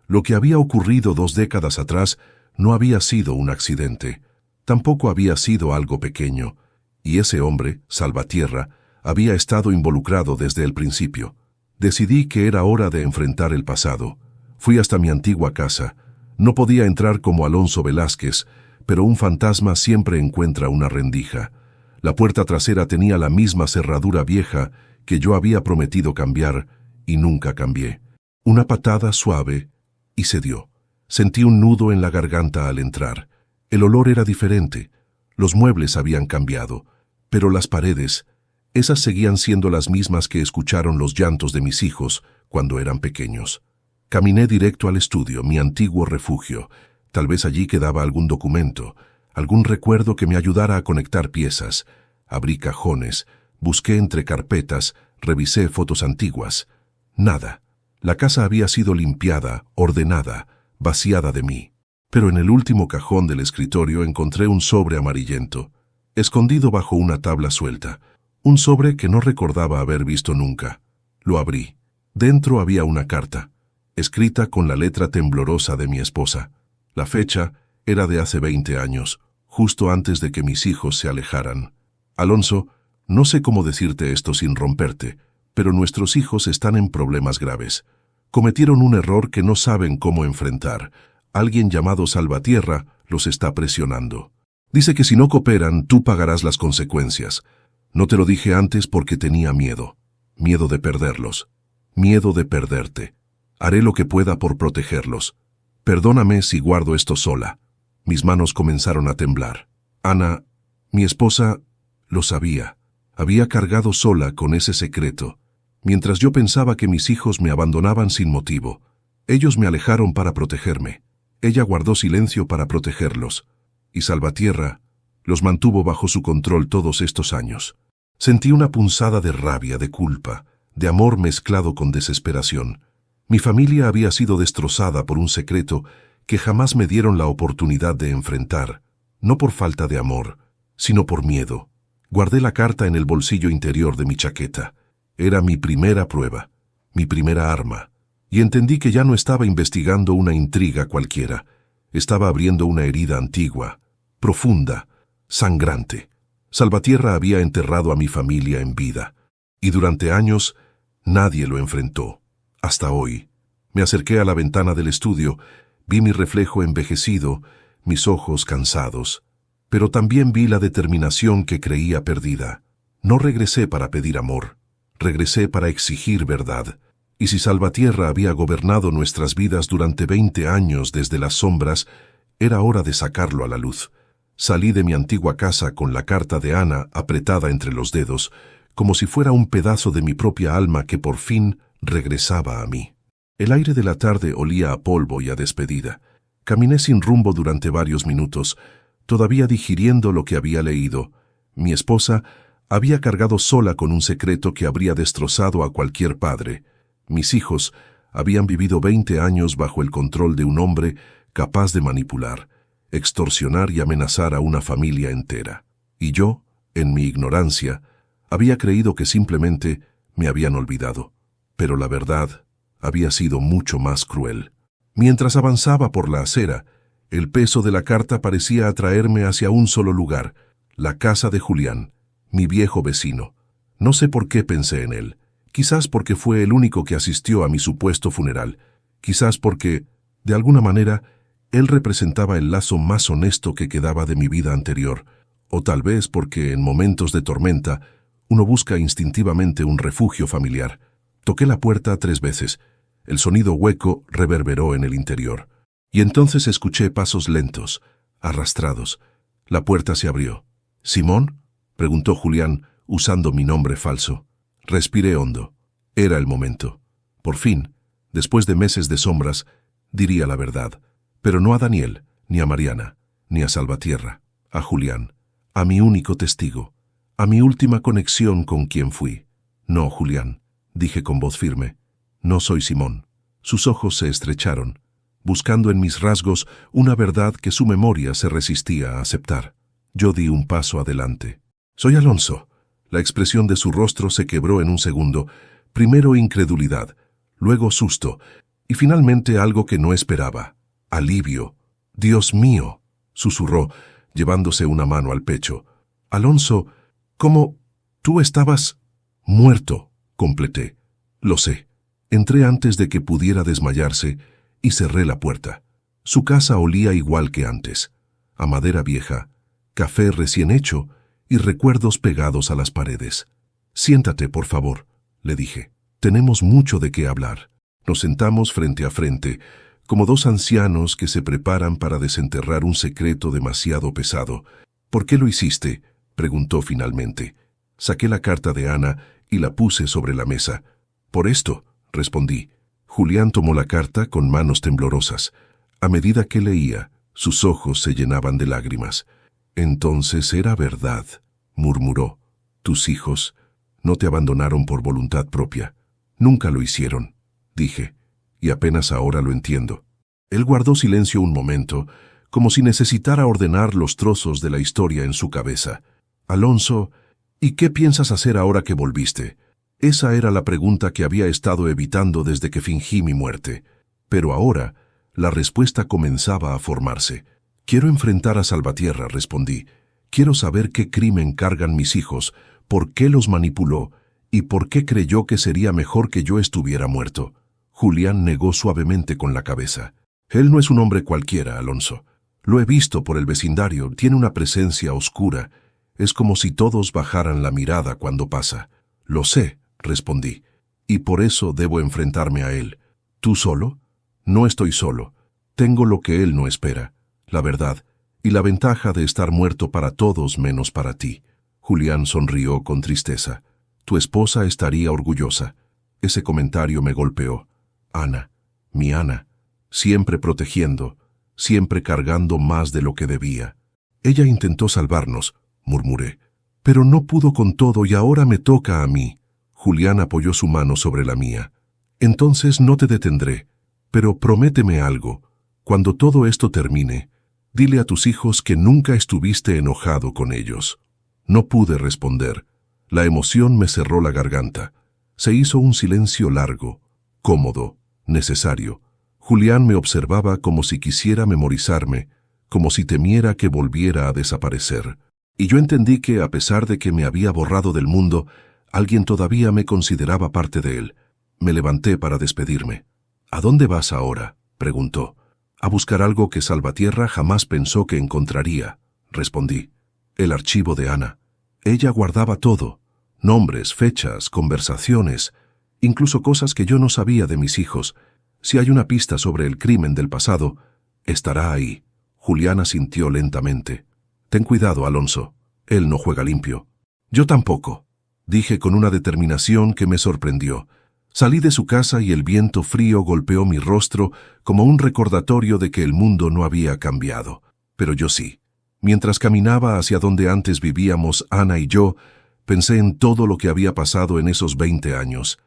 A: Lo que había ocurrido 2 décadas atrás no había sido un accidente. Tampoco había sido algo pequeño. Y ese hombre, Salvatierra, había estado involucrado desde el principio. Decidí que era hora de enfrentar el pasado. Fui hasta mi antigua casa. No podía entrar como Alonso Velázquez, pero un fantasma siempre encuentra una rendija. La puerta trasera tenía la misma cerradura vieja que yo había prometido cambiar, y nunca cambié. Una patada suave, y se dio. Sentí un nudo en la garganta al entrar. El olor era diferente. Los muebles habían cambiado, pero las paredes, esas seguían siendo las mismas que escucharon los llantos de mis hijos cuando eran pequeños. Caminé directo al estudio, mi antiguo refugio. Tal vez allí quedaba algún documento, algún recuerdo que me ayudara a conectar piezas. Abrí cajones, busqué entre carpetas, revisé fotos antiguas. Nada. La casa había sido limpiada, ordenada, vaciada de mí. Pero en el último cajón del escritorio encontré un sobre amarillento, escondido bajo una tabla suelta. Un sobre que no recordaba haber visto nunca. Lo abrí. Dentro había una carta, escrita con la letra temblorosa de mi esposa. La fecha era de hace 20 años, justo antes de que mis hijos se alejaran. Alonso, no sé cómo decirte esto sin romperte, pero nuestros hijos están en problemas graves. Cometieron un error que no saben cómo enfrentar. Alguien llamado Salvatierra los está presionando. Dice que si no cooperan, tú pagarás las consecuencias. No te lo dije antes porque tenía miedo. Miedo de perderlos. Miedo de perderte. Haré lo que pueda por protegerlos. Perdóname si guardo esto sola. Mis manos comenzaron a temblar. Ana, mi esposa, lo sabía. Había cargado sola con ese secreto. Mientras yo pensaba que mis hijos me abandonaban sin motivo. Ellos me alejaron para protegerme. Ella guardó silencio para protegerlos. Y Salvatierra los mantuvo bajo su control todos estos años. Sentí una punzada de rabia, de culpa, de amor mezclado con desesperación. Mi familia había sido destrozada por un secreto que jamás me dieron la oportunidad de enfrentar, no por falta de amor, sino por miedo. Guardé la carta en el bolsillo interior de mi chaqueta. Era mi primera prueba, mi primera arma, y entendí que ya no estaba investigando una intriga cualquiera. Estaba abriendo una herida antigua, profunda, sangrante. Salvatierra había enterrado a mi familia en vida, y durante años nadie lo enfrentó. Hasta hoy. Me acerqué a la ventana del estudio, vi mi reflejo envejecido, mis ojos cansados, pero también vi la determinación que creía perdida. No regresé para pedir amor, regresé para exigir verdad. Y si Salvatierra había gobernado nuestras vidas durante 20 años desde las sombras, era hora de sacarlo a la luz. Salí de mi antigua casa con la carta de Ana apretada entre los dedos, como si fuera un pedazo de mi propia alma que por fin regresaba a mí. El aire de la tarde olía a polvo y a despedida. Caminé sin rumbo durante varios minutos, todavía digiriendo lo que había leído. Mi esposa había cargado sola con un secreto que habría destrozado a cualquier padre. Mis hijos habían vivido 20 años bajo el control de un hombre capaz de manipular, extorsionar y amenazar a una familia entera. Y yo, en mi ignorancia, había creído que simplemente me habían olvidado. Pero la verdad había sido mucho más cruel. Mientras avanzaba por la acera, el peso de la carta parecía atraerme hacia un solo lugar, la casa de Julián, mi viejo vecino. No sé por qué pensé en él. Quizás porque fue el único que asistió a mi supuesto funeral. Quizás porque, de alguna manera, él representaba el lazo más honesto que quedaba de mi vida anterior. O tal vez porque, en momentos de tormenta, uno busca instintivamente un refugio familiar. Toqué la puerta 3 veces. El sonido hueco reverberó en el interior. Y entonces escuché pasos lentos, arrastrados. La puerta se abrió. ¿Simón?, preguntó Julián, usando mi nombre falso. Respiré hondo. Era el momento. Por fin, después de meses de sombras, Diría la verdad, pero no a Daniel, ni a Mariana, ni a Salvatierra, a Julián, a mi único testigo, a mi última conexión con quien fui. No, Julián, dije con voz firme, no soy Simón. Sus ojos se estrecharon, buscando en mis rasgos una verdad que su memoria se resistía a aceptar. Yo di un paso adelante. Soy Alonso. La expresión de su rostro se quebró en un segundo, primero incredulidad, luego susto, y finalmente algo que no esperaba, alivio. Dios mío, susurró, llevándose una mano al pecho. Alonso, ¿cómo? Tú estabas muerto, completé. Lo sé. Entré antes de que pudiera desmayarse y cerré la puerta. Su casa olía igual que antes, a madera vieja, café recién hecho y recuerdos pegados a las paredes. Siéntate, por favor, le dije. Tenemos mucho de qué hablar. Nos sentamos frente a frente, como dos ancianos que se preparan para desenterrar un secreto demasiado pesado. ¿Por qué lo hiciste?, preguntó finalmente. Saqué la carta de Ana y la puse sobre la mesa. Por esto, respondí. Julián tomó la carta con manos temblorosas. A medida que leía, sus ojos se llenaban de lágrimas. Entonces era verdad, murmuró. Tus hijos no te abandonaron por voluntad propia. Nunca lo hicieron, dije, y apenas ahora lo entiendo. Él guardó silencio un momento, como si necesitara ordenar los trozos de la historia en su cabeza. Alonso, ¿y qué piensas hacer ahora que volviste? Esa era la pregunta que había estado evitando desde que fingí mi muerte. Pero ahora, la respuesta comenzaba a formarse. Quiero enfrentar a Salvatierra, respondí. Quiero saber qué crimen cargan mis hijos, por qué los manipuló y por qué creyó que sería mejor que yo estuviera muerto. Julián negó suavemente con la cabeza. Él no es un hombre cualquiera, Alonso. Lo he visto por el vecindario, tiene una presencia oscura. Es como si todos bajaran la mirada cuando pasa. Lo sé, respondí, y por eso debo enfrentarme a él. ¿Tú solo? No estoy solo. Tengo lo que él no espera, la verdad, y la ventaja de estar muerto para todos menos para ti. Julián sonrió con tristeza. Tu esposa estaría orgullosa. Ese comentario me golpeó. Ana, mi Ana, siempre protegiendo, siempre cargando más de lo que debía. Ella intentó salvarnos, murmuré, pero no pudo con todo y ahora me toca a mí. Julián apoyó su mano sobre la mía. Entonces no te detendré, pero prométeme algo. Cuando todo esto termine, dile a tus hijos que nunca estuviste enojado con ellos. No pude responder. La emoción me cerró la garganta. Se hizo un silencio largo, cómodo, necesario. Julián me observaba como si quisiera memorizarme, como si temiera que volviera a desaparecer. Y yo entendí que, a pesar de que me había borrado del mundo, alguien todavía me consideraba parte de él. Me levanté para despedirme. ¿A dónde vas ahora?, preguntó. A buscar algo que Salvatierra jamás pensó que encontraría, respondí. El archivo de Ana. Ella guardaba todo. Nombres, fechas, conversaciones, incluso cosas que yo no sabía de mis hijos. Si hay una pista sobre el crimen del pasado, estará ahí. Julián asintió lentamente. Ten cuidado, Alonso. Él no juega limpio. Yo tampoco, dije con una determinación que me sorprendió. Salí de su casa y el viento frío golpeó mi rostro como un recordatorio de que el mundo no había cambiado. Pero yo sí. Mientras caminaba hacia donde antes vivíamos Ana y yo, pensé en todo lo que había pasado en esos 20 años.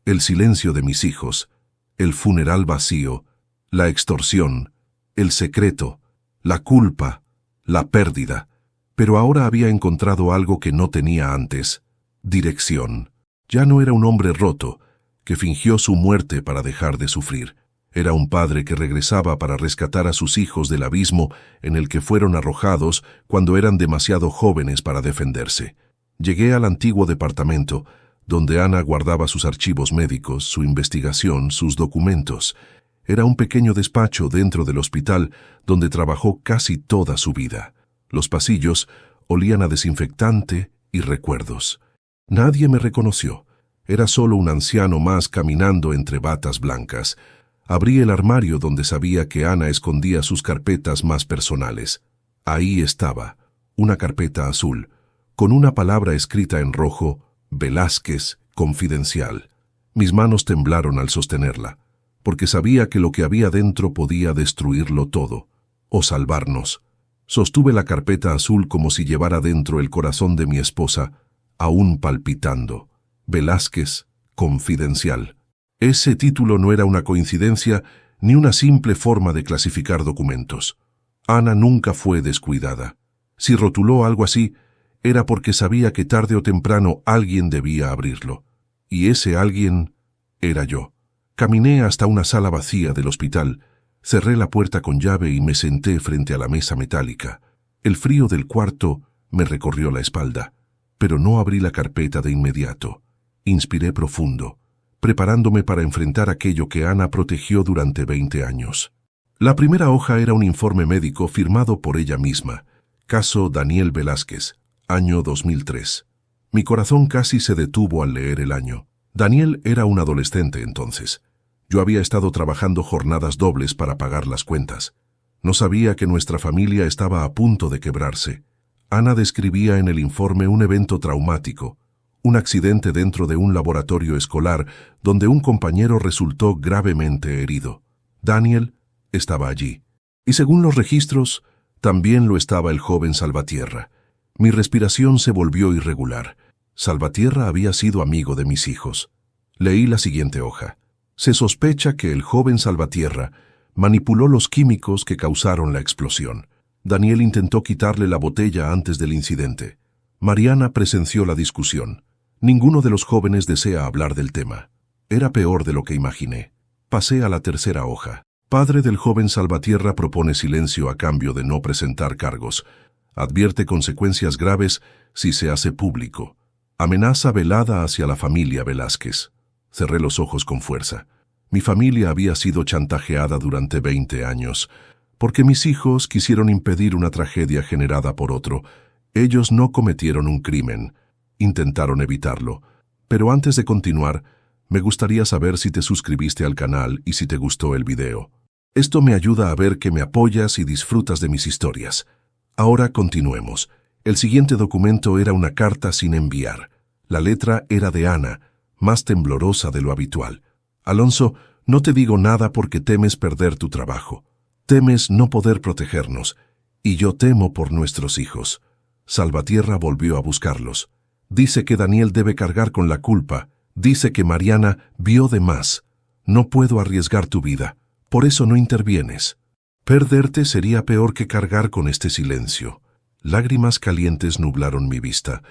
A: El silencio de mis hijos, el funeral vacío, la extorsión, el secreto, la culpa, la pérdida. Pero ahora había encontrado algo que no tenía antes: dirección. Ya no era un hombre roto, que fingió su muerte para dejar de sufrir. Era un padre que regresaba para rescatar a sus hijos del abismo en el que fueron arrojados cuando eran demasiado jóvenes para defenderse. Llegué al antiguo departamento, donde Ana guardaba sus archivos médicos, su investigación, sus documentos. Era un pequeño despacho dentro del hospital donde trabajó casi toda su vida. Los pasillos olían a desinfectante y recuerdos. Nadie me reconoció. Era solo un anciano más caminando entre batas blancas. Abrí el armario donde sabía que Ana escondía sus carpetas más personales. Ahí estaba, una carpeta azul, con una palabra escrita en rojo: Velázquez, confidencial. Mis manos temblaron al sostenerla. porque sabía que lo que había dentro podía destruirlo todo, o salvarnos. Sostuve la carpeta azul como si llevara dentro el corazón de mi esposa, aún palpitando. Velázquez, confidencial. Ese título no era una coincidencia ni una simple forma de clasificar documentos. Ana nunca fue descuidada. Si rotuló algo así, era porque sabía que tarde o temprano alguien debía abrirlo. Y ese alguien era yo. Caminé hasta una sala vacía del hospital, cerré la puerta con llave y me senté frente a la mesa metálica. El frío del cuarto me recorrió la espalda, pero no abrí la carpeta de inmediato. Inspiré profundo, preparándome para enfrentar aquello que Ana protegió durante 20 años. La primera hoja era un informe médico firmado por ella misma. Caso Daniel Velázquez, año 2003. Mi corazón casi se detuvo al leer el año. Daniel era un adolescente entonces. Yo había estado trabajando jornadas dobles para pagar las cuentas. No sabía que nuestra familia estaba a punto de quebrarse. Ana describía en el informe un evento traumático, un accidente dentro de un laboratorio escolar donde un compañero resultó gravemente herido. Daniel estaba allí. Y según los registros, también lo estaba el joven Salvatierra. Mi respiración se volvió irregular. Salvatierra había sido amigo de mis hijos. Leí la siguiente hoja. Se sospecha que el joven Salvatierra manipuló los químicos que causaron la explosión. Daniel intentó quitarle la botella antes del incidente. Mariana presenció la discusión. Ninguno de los jóvenes desea hablar del tema. Era peor de lo que imaginé. Pasé a la tercera hoja. Padre del joven Salvatierra propone silencio a cambio de no presentar cargos. Advierte consecuencias graves si se hace público. Amenaza velada hacia la familia Velázquez. Cerré los ojos con fuerza. Mi familia había sido chantajeada durante 20 años, porque mis hijos quisieron impedir una tragedia generada por otro. Ellos no cometieron un crimen. Intentaron evitarlo. Pero antes de continuar, me gustaría saber si te suscribiste al canal y si te gustó el video. Esto me ayuda a ver que me apoyas y disfrutas de mis historias. Ahora continuemos. El siguiente documento era una carta sin enviar. La letra era de Ana, más temblorosa de lo habitual. Alonso, no te digo nada porque temes perder tu trabajo. Temes no poder protegernos. Y yo temo por nuestros hijos. Salvatierra volvió a buscarlos. Dice que Daniel debe cargar con la culpa. Dice que Mariana vio de más. No puedo arriesgar tu vida. Por eso no intervienes. Perderte sería peor que cargar con este silencio. Lágrimas calientes nublaron mi vista.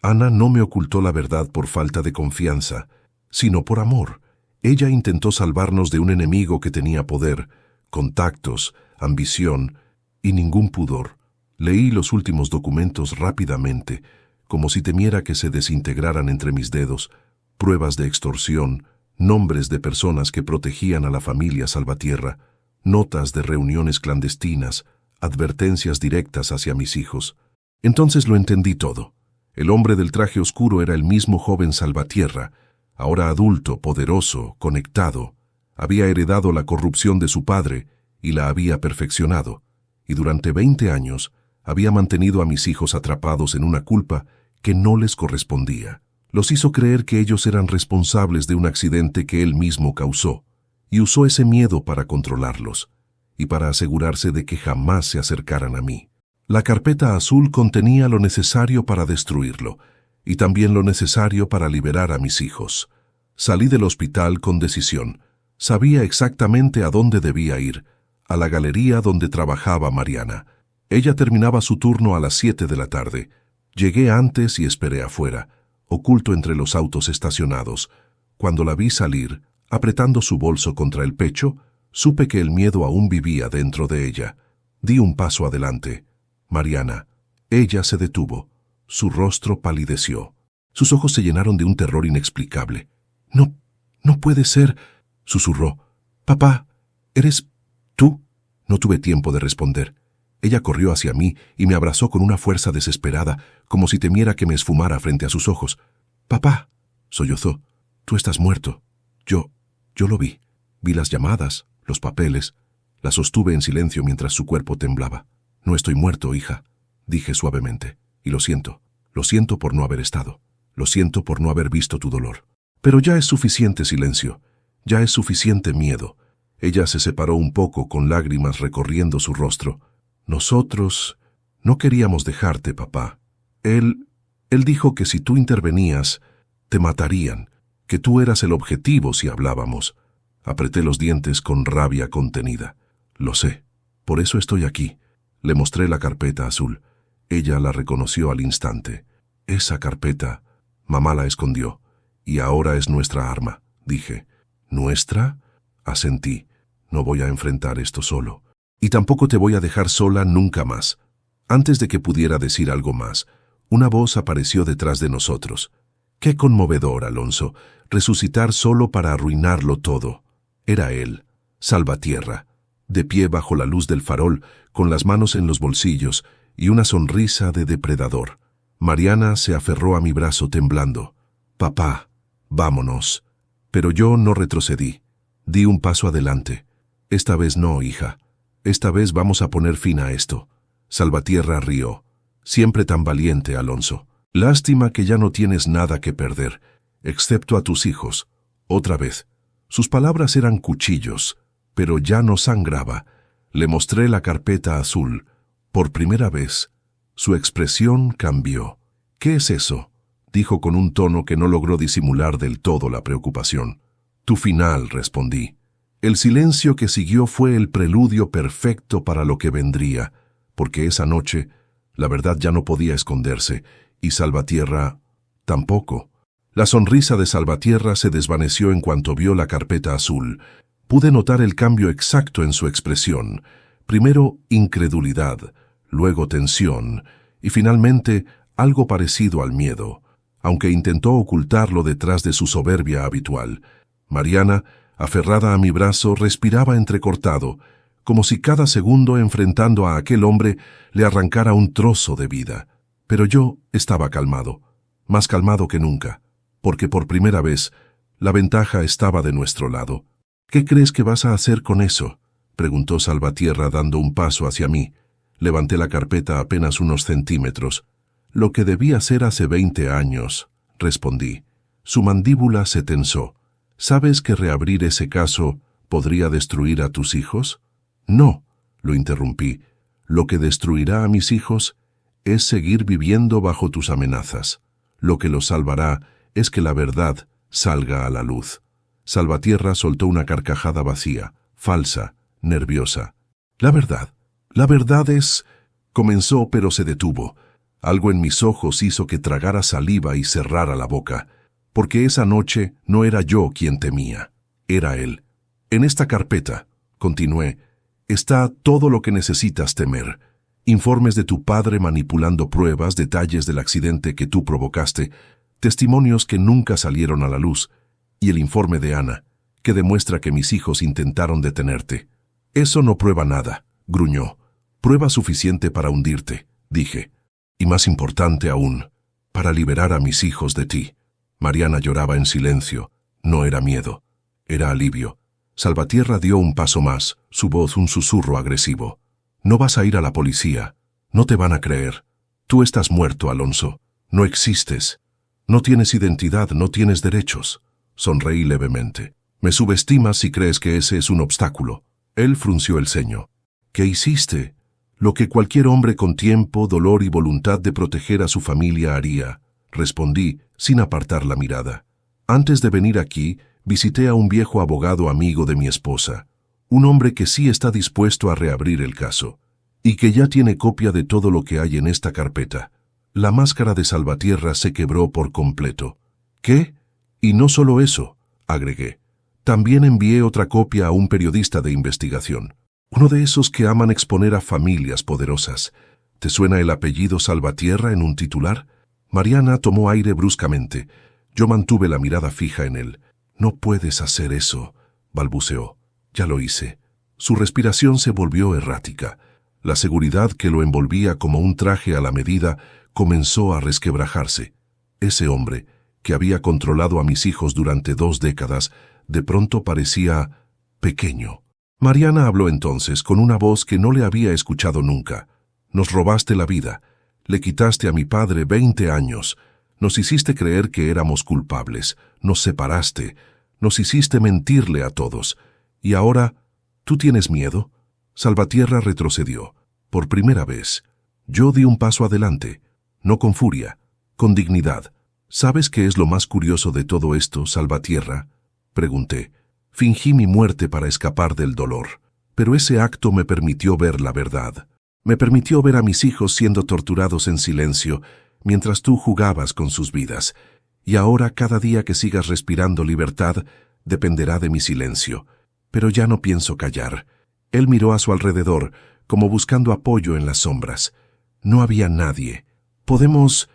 A: Ana no me ocultó la verdad por falta de confianza, sino por amor. Ella intentó salvarnos de un enemigo que tenía poder, contactos, ambición y ningún pudor. Leí los últimos documentos rápidamente, como si temiera que se desintegraran entre mis dedos, pruebas de extorsión, nombres de personas que protegían a la familia Salvatierra, notas de reuniones clandestinas, advertencias directas hacia mis hijos. Entonces lo entendí todo. El hombre del traje oscuro era el mismo joven Salvatierra, ahora adulto, poderoso, conectado. Había heredado la corrupción de su padre y la había perfeccionado, y durante 20 años había mantenido a mis hijos atrapados en una culpa que no les correspondía. Los hizo creer que ellos eran responsables de un accidente que él mismo causó, y usó ese miedo para controlarlos, y para asegurarse de que jamás se acercaran a mí. La carpeta azul contenía lo necesario para destruirlo, y también lo necesario para liberar a mis hijos. Salí del hospital con decisión. Sabía exactamente a dónde debía ir, a la galería donde trabajaba Mariana. Ella terminaba su turno a las 7 de la tarde. Llegué antes y esperé afuera, oculto entre los autos estacionados. Cuando la vi salir, apretando su bolso contra el pecho, supe que el miedo aún vivía dentro de ella. Di un paso adelante. Mariana. Ella se detuvo. Su rostro palideció. Sus ojos se llenaron de un terror inexplicable. No puede ser, susurró. Papá, ¿eres tú? No tuve tiempo de responder. Ella corrió hacia mí y me abrazó con una fuerza desesperada, como si temiera que me esfumara frente a sus ojos. Papá, sollozó, tú estás muerto. Yo lo vi. Vi las llamadas, los papeles. La sostuve en silencio mientras su cuerpo temblaba. No estoy muerto, hija, dije suavemente. Y lo siento por no haber estado. Lo siento por no haber visto tu dolor. Pero ya es suficiente silencio. Ya es suficiente miedo. Ella se separó un poco con lágrimas recorriendo su rostro. Nosotros no queríamos dejarte, papá. Él dijo que si tú intervenías, te matarían, que tú eras el objetivo si hablábamos. Apreté los dientes con rabia contenida. Lo sé, por eso estoy aquí. Le mostré la carpeta azul. Ella la reconoció al instante. Esa carpeta, mamá la escondió, y ahora es nuestra arma, dije. ¿Nuestra? Asentí. No voy a enfrentar esto solo. Y tampoco te voy a dejar sola nunca más. Antes de que pudiera decir algo más, una voz apareció detrás de nosotros. Qué conmovedor, Alonso, resucitar solo para arruinarlo todo. Era él, Salvatierra, de pie bajo la luz del farol, con las manos en los bolsillos y una sonrisa de depredador. Mariana se aferró a mi brazo temblando. Papá, vámonos. Pero yo no retrocedí. Di un paso adelante. Esta vez no, hija. Esta vez vamos a poner fin a esto. Salvatierra rió. Siempre tan valiente, Alonso. Lástima que ya no tienes nada que perder, excepto a tus hijos. Otra vez. Sus palabras eran cuchillos, pero ya no sangraba. Le mostré la carpeta azul. Por primera vez, su expresión cambió. ¿Qué es eso?, dijo con un tono que no logró disimular del todo la preocupación. Tu final, respondí. El silencio que siguió fue el preludio perfecto para lo que vendría, porque esa noche la verdad ya no podía esconderse, y Salvatierra tampoco. La sonrisa de Salvatierra se desvaneció en cuanto vio la carpeta azul. Pude notar el cambio exacto en su expresión. Primero incredulidad, luego tensión, y finalmente algo parecido al miedo, aunque intentó ocultarlo detrás de su soberbia habitual. Mariana, aferrada a mi brazo, respiraba entrecortado, como si cada segundo enfrentando a aquel hombre le arrancara un trozo de vida. Pero yo estaba calmado, más calmado que nunca, porque por primera vez la ventaja estaba de nuestro lado. ¿Qué crees que vas a hacer con eso?, preguntó Salvatierra dando un paso hacia mí. Levanté la carpeta apenas unos centímetros. Lo que debía ser hace 20 años, respondí. Su mandíbula se tensó. ¿Sabes que reabrir ese caso podría destruir a tus hijos? No, lo interrumpí. Lo que destruirá a mis hijos es seguir viviendo bajo tus amenazas. Lo que los salvará es que la verdad salga a la luz. Salvatierra soltó una carcajada vacía, falsa, nerviosa. La verdad es... comenzó, pero se detuvo. Algo en mis ojos hizo que tragara saliva y cerrara la boca, porque esa noche no era yo quien temía, era él. En esta carpeta, continué, está todo lo que necesitas temer. Informes de tu padre manipulando pruebas, detalles del accidente que tú provocaste, testimonios que nunca salieron a la luz, y el informe de Ana, que demuestra que mis hijos intentaron detenerte. Eso no prueba nada, gruñó. Prueba suficiente para hundirte, dije. Y más importante aún, para liberar a mis hijos de ti. Mariana lloraba en silencio. No era miedo, era alivio. Salvatierra dio un paso más, su voz un susurro agresivo. No vas a ir a la policía. No te van a creer. Tú estás muerto, Alonso. No existes. No tienes identidad, no tienes derechos. Sonreí levemente. Me subestimas si crees que ese es un obstáculo. Él frunció el ceño. ¿Qué hiciste? Lo que cualquier hombre con tiempo, dolor y voluntad de proteger a su familia haría, respondí sin apartar la mirada. Antes de venir aquí, visité a un viejo abogado amigo de mi esposa, un hombre que sí está dispuesto a reabrir el caso, y que ya tiene copia de todo lo que hay en esta carpeta. La máscara de Salvatierra se quebró por completo. ¿Qué? Y no solo eso, agregué. También envié otra copia a un periodista de investigación. Uno de esos que aman exponer a familias poderosas. ¿Te suena el apellido Salvatierra en un titular? Mariana tomó aire bruscamente. Yo mantuve la mirada fija en él. No puedes hacer eso, balbuceó. Ya lo hice. Su respiración se volvió errática. La seguridad que lo envolvía como un traje a la medida comenzó a resquebrajarse. Ese hombre, que había controlado a mis hijos durante 2 décadas, de pronto parecía pequeño. Mariana habló entonces con una voz que no le había escuchado nunca. Nos robaste la vida, le quitaste a mi padre 20 años, nos hiciste creer que éramos culpables, nos separaste, nos hiciste mentirle a todos, y ahora ¿Tú tienes miedo? Salvatierra retrocedió. Por primera vez. Yo di un paso adelante, no con furia, con dignidad. ¿Sabes qué es lo más curioso de todo esto, Salvatierra? Pregunté. Fingí mi muerte para escapar del dolor, pero ese acto me permitió ver la verdad. Me permitió ver a mis hijos siendo torturados en silencio, mientras tú jugabas con sus vidas. Y ahora cada día que sigas respirando libertad, dependerá de mi silencio. Pero ya no pienso callar. Él miró a su alrededor, como buscando apoyo en las sombras. No había nadie. Podemos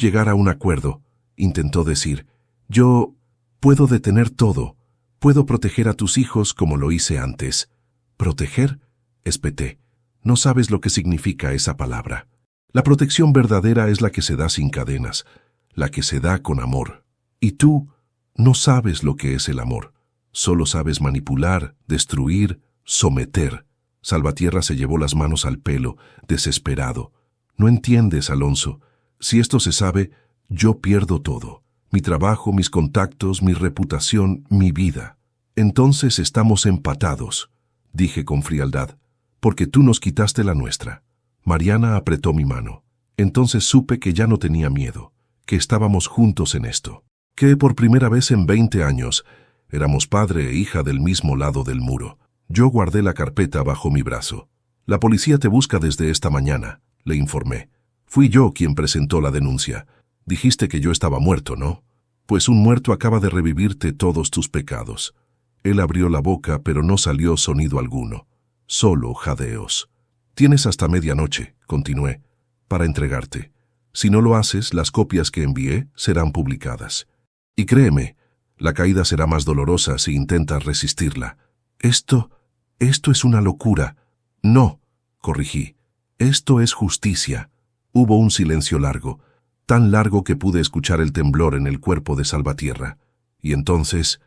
A: llegar a un acuerdo, intentó decir. Yo puedo detener todo. Puedo proteger a tus hijos como lo hice antes. ¿Proteger? Espeté. No sabes lo que significa esa palabra. La protección verdadera es la que se da sin cadenas, la que se da con amor. Y tú no sabes lo que es el amor. Solo sabes manipular, destruir, someter. Salvatierra se llevó las manos al pelo, desesperado. No entiendes, Alonso. Si esto se sabe, yo pierdo todo. Mi trabajo, mis contactos, mi reputación, mi vida. Entonces estamos empatados, dije con frialdad, porque tú nos quitaste la nuestra. Mariana apretó mi mano. Entonces supe que ya no tenía miedo, que estábamos juntos en esto, que por primera vez en 20 años éramos padre e hija del mismo lado del muro. Yo guardé la carpeta bajo mi brazo. La policía te busca desde esta mañana, le informé. Fui yo quien presentó la denuncia. Dijiste que yo estaba muerto, ¿no? Pues un muerto acaba de revivirte todos tus pecados. Él abrió la boca, pero no salió sonido alguno. Solo jadeos. Tienes hasta medianoche, continué, para entregarte. Si no lo haces, las copias que envié serán publicadas. Y créeme, la caída será más dolorosa si intentas resistirla. Esto es una locura. No, corrigí. Esto es justicia. Hubo un silencio largo, tan largo que pude escuchar el temblor en el cuerpo de Salvatierra. Y entonces,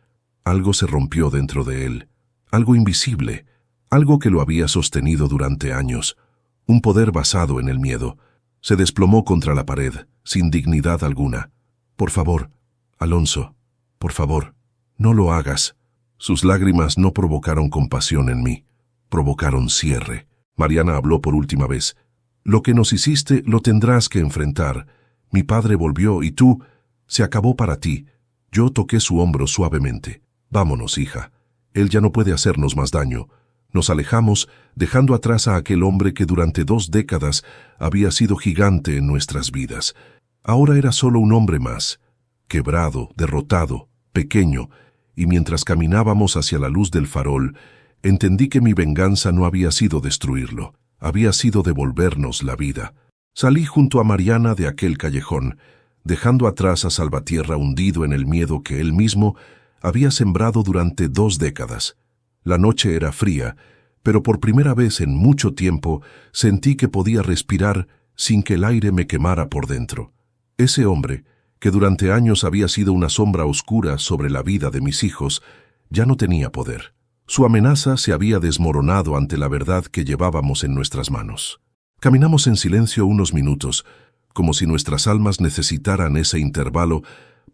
A: algo se rompió dentro de él. Algo invisible, algo que lo había sostenido durante años. Un poder basado en el miedo. Se desplomó contra la pared, sin dignidad alguna. Por favor, Alonso, por favor, no lo hagas. Sus lágrimas no provocaron compasión en mí, provocaron cierre. Mariana habló por última vez. Lo que nos hiciste lo tendrás que enfrentar. Mi padre volvió y tú, se acabó para ti. Yo toqué su hombro suavemente. Vámonos, hija. Él ya no puede hacernos más daño. Nos alejamos, dejando atrás a aquel hombre que durante 2 décadas había sido gigante en nuestras vidas. Ahora era solo un hombre más, quebrado, derrotado, pequeño, y mientras caminábamos hacia la luz del farol, entendí que mi venganza no había sido destruirlo, había sido devolvernos la vida. Salí junto a Mariana de aquel callejón, dejando atrás a Salvatierra hundido en el miedo que él mismo había sembrado durante 2 décadas. La noche era fría, pero por primera vez en mucho tiempo sentí que podía respirar sin que el aire me quemara por dentro. Ese hombre, que durante años había sido una sombra oscura sobre la vida de mis hijos, ya no tenía poder. Su amenaza se había desmoronado ante la verdad que llevábamos en nuestras manos. Caminamos en silencio unos minutos, como si nuestras almas necesitaran ese intervalo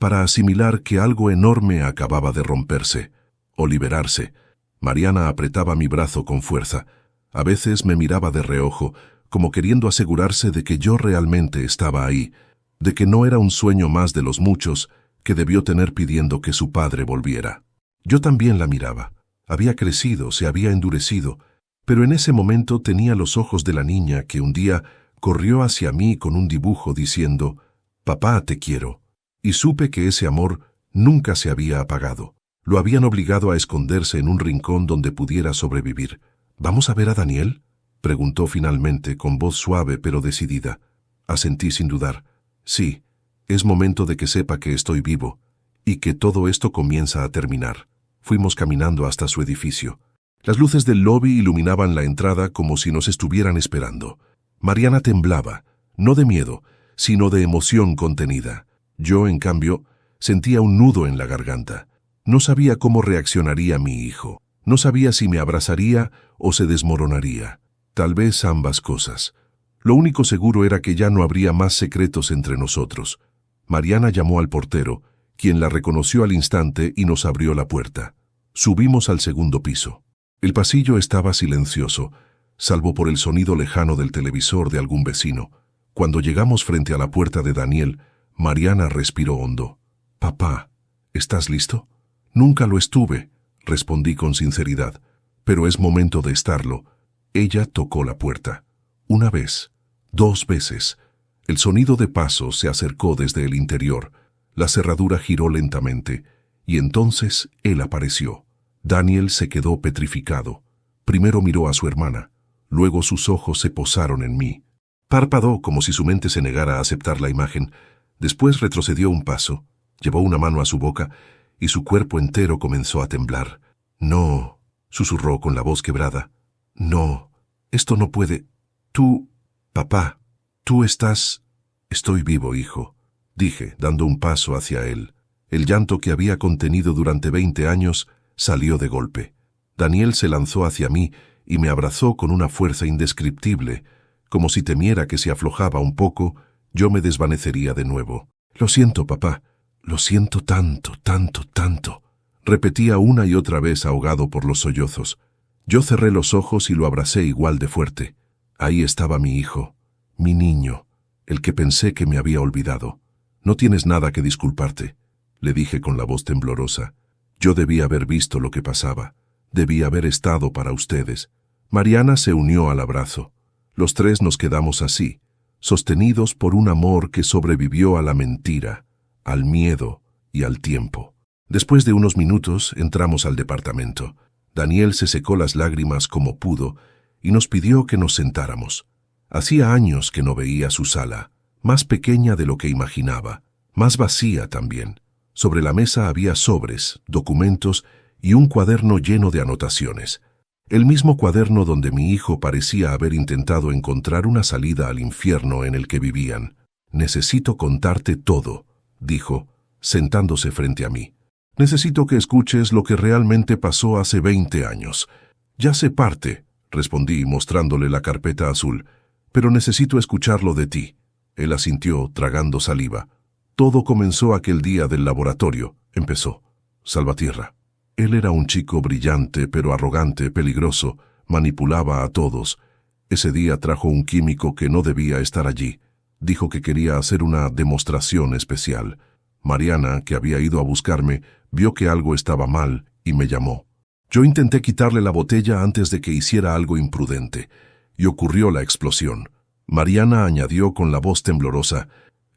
A: para asimilar que algo enorme acababa de romperse, o liberarse. Mariana apretaba mi brazo con fuerza. A veces me miraba de reojo, como queriendo asegurarse de que yo realmente estaba ahí, de que no era un sueño más de los muchos que debió tener pidiendo que su padre volviera. Yo también la miraba. Había crecido, se había endurecido, pero en ese momento tenía los ojos de la niña que un día corrió hacia mí con un dibujo diciendo, «Papá, te quiero». Y supe que ese amor nunca se había apagado. Lo habían obligado a esconderse en un rincón donde pudiera sobrevivir. «¿Vamos a ver a Daniel?», preguntó finalmente con voz suave pero decidida. Asentí sin dudar. «Sí, es momento de que sepa que estoy vivo y que todo esto comienza a terminar». Fuimos caminando hasta su edificio. Las luces del lobby iluminaban la entrada como si nos estuvieran esperando. Mariana temblaba, no de miedo, sino de emoción contenida. Yo, en cambio, sentía un nudo en la garganta. No sabía cómo reaccionaría mi hijo. No sabía si me abrazaría o se desmoronaría. Tal vez ambas cosas. Lo único seguro era que ya no habría más secretos entre nosotros. Mariana llamó al portero, quien la reconoció al instante y nos abrió la puerta. Subimos al segundo piso. El pasillo estaba silencioso, salvo por el sonido lejano del televisor de algún vecino. Cuando llegamos frente a la puerta de Daniel, Mariana respiró hondo. «Papá, ¿estás listo?» «Nunca lo estuve», respondí con sinceridad, «pero es momento de estarlo». Ella tocó la puerta. Una vez, 2 veces. El sonido de pasos se acercó desde el interior. La cerradura giró lentamente, y entonces él apareció. Daniel se quedó petrificado. Primero miró a su hermana, luego sus ojos se posaron en mí. Parpadeó como si su mente se negara a aceptar la imagen. Después retrocedió un paso, llevó una mano a su boca y su cuerpo entero comenzó a temblar. «No», susurró con la voz quebrada. «No, esto no puede. Tú, papá, tú estás...» «Estoy vivo, hijo», dije, dando un paso hacia él. El llanto que había contenido durante 20 años salió de golpe. Daniel se lanzó hacia mí y me abrazó con una fuerza indescriptible, como si temiera que si aflojaba un poco, yo me desvanecería de nuevo. «Lo siento, papá. Lo siento tanto, tanto, tanto», repetía una y otra vez ahogado por los sollozos. Yo cerré los ojos y lo abracé igual de fuerte. Ahí estaba mi hijo, mi niño, el que pensé que me había olvidado. «No tienes nada que disculparte», le dije con la voz temblorosa. «Yo debí haber visto lo que pasaba. Debí haber estado para ustedes». Mariana se unió al abrazo. Los 3 nos quedamos así, sostenidos por un amor que sobrevivió a la mentira, al miedo y al tiempo. Después de unos minutos entramos al departamento. Daniel se secó las lágrimas como pudo y nos pidió que nos sentáramos. Hacía años que no veía su sala, más pequeña de lo que imaginaba, más vacía también. Sobre la mesa había sobres, documentos y un cuaderno lleno de anotaciones. El mismo cuaderno donde mi hijo parecía haber intentado encontrar una salida al infierno en el que vivían. «Necesito contarte todo», dijo, sentándose frente a mí. «Necesito que escuches lo que realmente pasó hace 20 años. Ya sé parte», respondí mostrándole la carpeta azul, «pero necesito escucharlo de ti». Él asintió, tragando saliva. «Todo comenzó aquel día del laboratorio», empezó. «Salvatierra. Él era un chico brillante, pero arrogante, peligroso, manipulaba a todos. Ese día trajo un químico que no debía estar allí. Dijo que quería hacer una demostración especial. Mariana, que había ido a buscarme, vio que algo estaba mal y me llamó. Yo intenté quitarle la botella antes de que hiciera algo imprudente, y ocurrió la explosión». Mariana añadió con la voz temblorosa: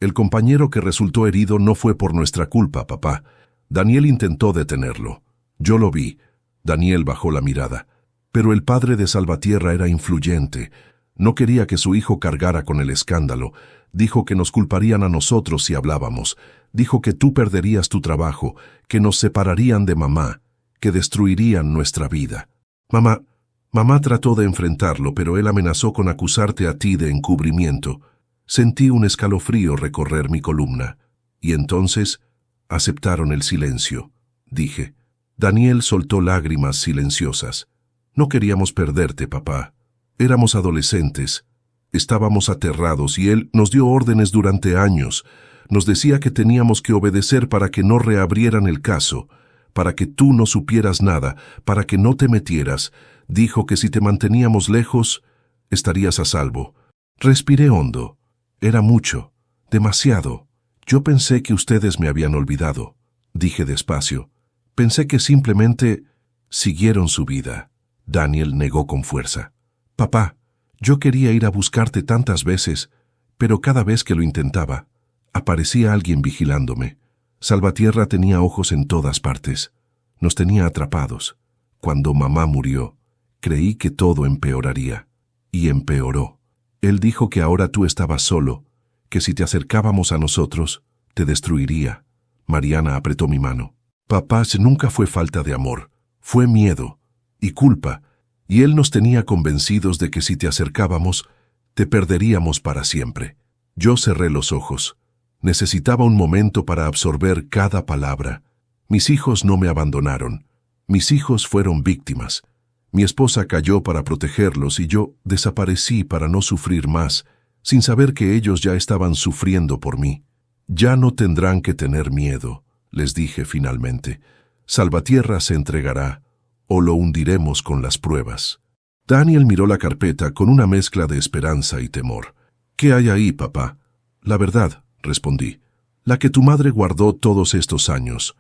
A: «El compañero que resultó herido no fue por nuestra culpa, papá. Daniel intentó detenerlo. Yo lo vi». Daniel bajó la mirada. «Pero el padre de Salvatierra era influyente. No quería que su hijo cargara con el escándalo. Dijo que nos culparían a nosotros si hablábamos. Dijo que tú perderías tu trabajo, que nos separarían de mamá, que destruirían nuestra vida. Mamá trató de enfrentarlo, pero él amenazó con acusarte a ti de encubrimiento». Sentí un escalofrío recorrer mi columna. «Y entonces aceptaron el silencio», dije. Daniel soltó lágrimas silenciosas. «No queríamos perderte, papá. Éramos adolescentes. Estábamos aterrados y él nos dio órdenes durante años. Nos decía que teníamos que obedecer para que no reabrieran el caso, para que tú no supieras nada, para que no te metieras. Dijo que si te manteníamos lejos, estarías a salvo». Respiré hondo. Era mucho, demasiado. «Yo pensé que ustedes me habían olvidado», dije despacio. «Pensé que simplemente siguieron su vida». Daniel negó con fuerza. «Papá, yo quería ir a buscarte tantas veces, pero cada vez que lo intentaba, aparecía alguien vigilándome. Salvatierra tenía ojos en todas partes. Nos tenía atrapados. Cuando mamá murió, creí que todo empeoraría. Y empeoró. Él dijo que ahora tú estabas solo, que si te acercábamos a nosotros, te destruiría». Mariana apretó mi mano. «Papá, nunca fue falta de amor, fue miedo y culpa, y él nos tenía convencidos de que si te acercábamos, te perderíamos para siempre». Yo cerré los ojos. Necesitaba un momento para absorber cada palabra. Mis hijos no me abandonaron. Mis hijos fueron víctimas. Mi esposa cayó para protegerlos y yo desaparecí para no sufrir más, sin saber que ellos ya estaban sufriendo por mí. «Ya no tendrán que tener miedo», les dije finalmente. «Salvatierra se entregará, o lo hundiremos con las pruebas. Daniel miró la carpeta con una mezcla de esperanza y temor. ¿Qué hay ahí, papá? La verdad, respondí. La que tu madre guardó todos estos años.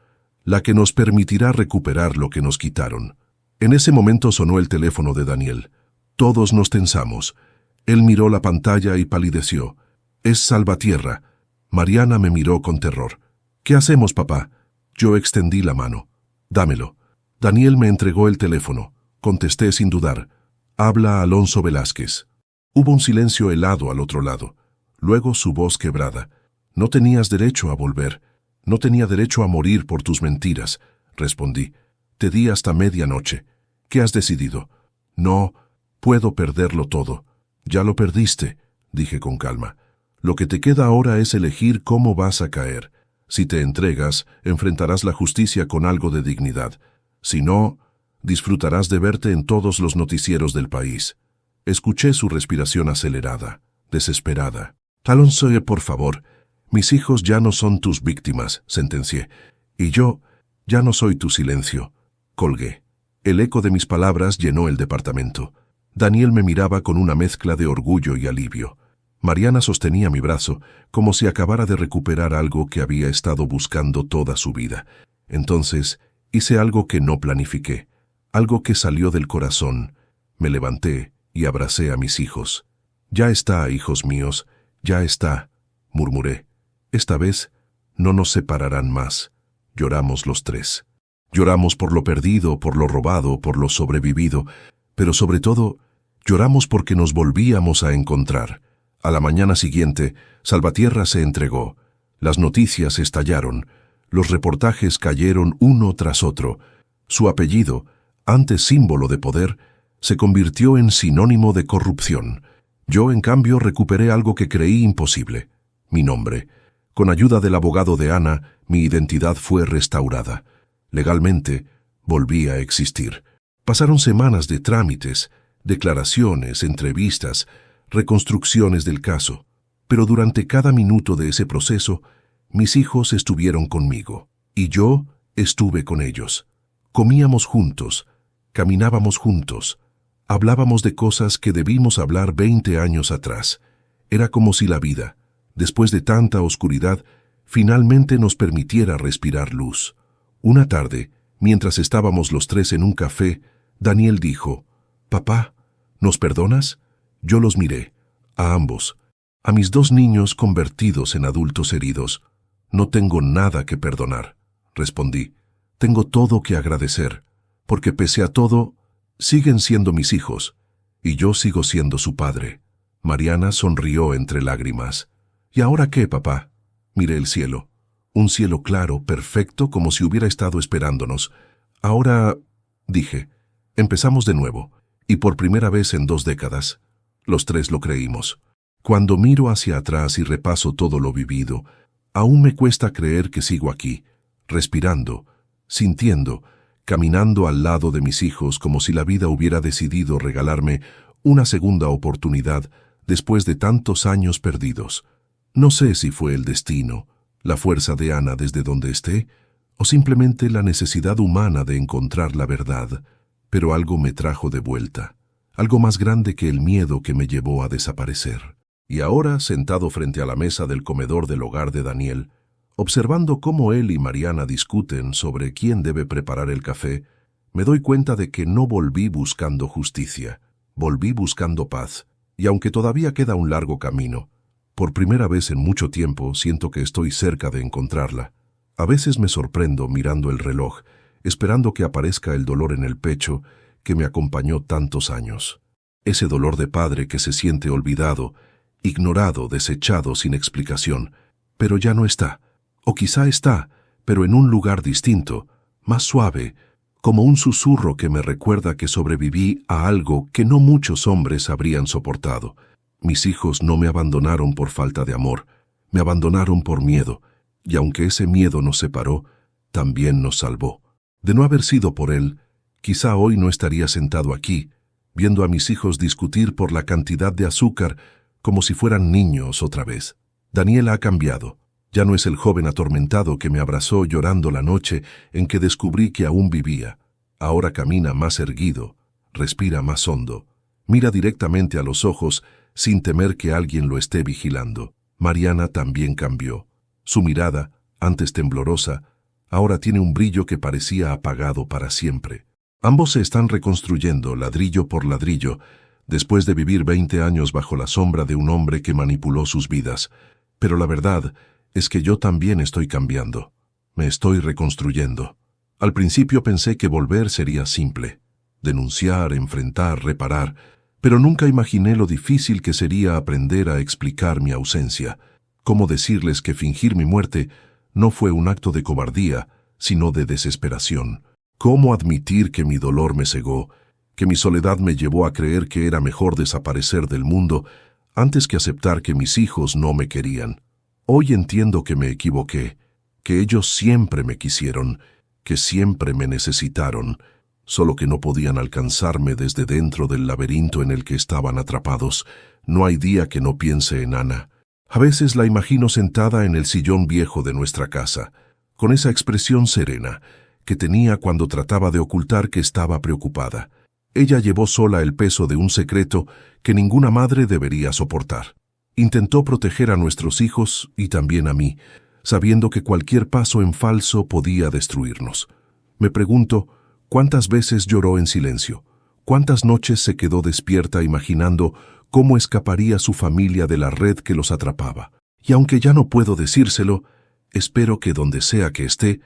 A: La que nos permitirá recuperar lo que nos quitaron. En ese momento sonó el teléfono de Daniel. Todos nos tensamos. Él miró la pantalla y palideció. Es Salvatierra. Mariana me miró con terror. ¿Qué hacemos, papá? Yo extendí la mano. Dámelo. Daniel me entregó el teléfono. Contesté sin dudar. Habla Alonso Velázquez. Hubo un silencio helado al otro lado. Luego su voz quebrada. No tenías derecho a volver. No tenía derecho a morir por tus mentiras, respondí. Te di hasta medianoche. ¿Qué has decidido? No, puedo perderlo todo. Ya lo perdiste, dije con calma. Lo que te queda ahora es elegir cómo vas a caer. Si te entregas, enfrentarás la justicia con algo de dignidad. Si no, disfrutarás de verte en todos los noticieros del país. Escuché su respiración acelerada, desesperada. Alonso, por favor, mis hijos ya no son tus víctimas, sentencié. Y yo ya no soy tu silencio. Colgué. El eco de mis palabras llenó el departamento. Daniel me miraba con una mezcla de orgullo y alivio. Mariana sostenía mi brazo, como si acabara de recuperar algo que había estado buscando toda su vida. Entonces hice algo que no planifiqué, algo que salió del corazón. Me levanté y abracé a mis hijos. Ya está, hijos míos, ya está, murmuré. Esta vez no nos separarán más. Lloramos los tres. Lloramos por lo perdido, por lo robado, por lo sobrevivido, pero sobre todo, lloramos porque nos volvíamos a encontrar. A la mañana siguiente, Salvatierra se entregó. Las noticias estallaron. Los reportajes cayeron uno tras otro. Su apellido, antes símbolo de poder, se convirtió en sinónimo de corrupción. Yo, en cambio, recuperé algo que creí imposible: mi nombre. Con ayuda del abogado de Ana, mi identidad fue restaurada. Legalmente, volví a existir. Pasaron semanas de trámites, declaraciones, entrevistas, reconstrucciones del caso. Pero durante cada minuto de ese proceso, mis hijos estuvieron conmigo. Y yo estuve con ellos. Comíamos juntos, caminábamos juntos, hablábamos de cosas que debimos hablar 20 años atrás. Era como si la vida, después de tanta oscuridad, finalmente nos permitiera respirar luz. Una tarde, mientras estábamos los tres en un café, Daniel dijo: «Papá, ¿nos perdonas?» Yo los miré, a ambos, a mis dos niños convertidos en adultos heridos. «No tengo nada que perdonar», respondí. «Tengo todo que agradecer, porque pese a todo, siguen siendo mis hijos, y yo sigo siendo su padre». Mariana sonrió entre lágrimas. «¿Y ahora qué, papá?» Miré el cielo. Un cielo claro, perfecto, como si hubiera estado esperándonos. «Ahora», dije, «empezamos de nuevo, y por primera vez en 2 décadas». Los tres lo creímos. Cuando miro hacia atrás y repaso todo lo vivido, aún me cuesta creer que sigo aquí, respirando, sintiendo, caminando al lado de mis hijos como si la vida hubiera decidido regalarme una segunda oportunidad después de tantos años perdidos. No sé si fue el destino, la fuerza de Ana desde donde esté, o simplemente la necesidad humana de encontrar la verdad, pero algo me trajo de vuelta, algo más grande que el miedo que me llevó a desaparecer. Y ahora, sentado frente a la mesa del comedor del hogar de Daniel, observando cómo él y Mariana discuten sobre quién debe preparar el café, me doy cuenta de que no volví buscando justicia, volví buscando paz, y aunque todavía queda un largo camino, por primera vez en mucho tiempo siento que estoy cerca de encontrarla. A veces me sorprendo mirando el reloj, esperando que aparezca el dolor en el pecho que me acompañó tantos años. Ese dolor de padre que se siente olvidado, ignorado, desechado sin explicación, pero ya no está. O quizá está, pero en un lugar distinto, más suave, como un susurro que me recuerda que sobreviví a algo que no muchos hombres habrían soportado. Mis hijos no me abandonaron por falta de amor, me abandonaron por miedo, y aunque ese miedo nos separó, también nos salvó. De no haber sido por él, quizá hoy no estaría sentado aquí, viendo a mis hijos discutir por la cantidad de azúcar como si fueran niños otra vez. Daniel ha cambiado. Ya no es el joven atormentado que me abrazó llorando la noche en que descubrí que aún vivía. Ahora camina más erguido, respira más hondo, mira directamente a los ojos sin temer que alguien lo esté vigilando. Mariana también cambió. Su mirada, antes temblorosa, ahora tiene un brillo que parecía apagado para siempre. Ambos se están reconstruyendo ladrillo por ladrillo, después de vivir 20 años bajo la sombra de un hombre que manipuló sus vidas. Pero la verdad es que yo también estoy cambiando. Me estoy reconstruyendo. Al principio pensé que volver sería simple. Denunciar, enfrentar, reparar. Pero nunca imaginé lo difícil que sería aprender a explicar mi ausencia. Cómo decirles que fingir mi muerte no fue un acto de cobardía, sino de desesperación. Cómo admitir que mi dolor me cegó, que mi soledad me llevó a creer que era mejor desaparecer del mundo antes que aceptar que mis hijos no me querían. Hoy entiendo que me equivoqué, que ellos siempre me quisieron, que siempre me necesitaron, solo que no podían alcanzarme desde dentro del laberinto en el que estaban atrapados. No hay día que no piense en Ana. A veces la imagino sentada en el sillón viejo de nuestra casa, con esa expresión serena que tenía cuando trataba de ocultar que estaba preocupada. Ella llevó sola el peso de un secreto que ninguna madre debería soportar. Intentó proteger a nuestros hijos y también a mí, sabiendo que cualquier paso en falso podía destruirnos. Me pregunto, ¿cuántas veces lloró en silencio? ¿Cuántas noches se quedó despierta imaginando cómo escaparía su familia de la red que los atrapaba? Y aunque ya no puedo decírselo, espero que donde sea que esté,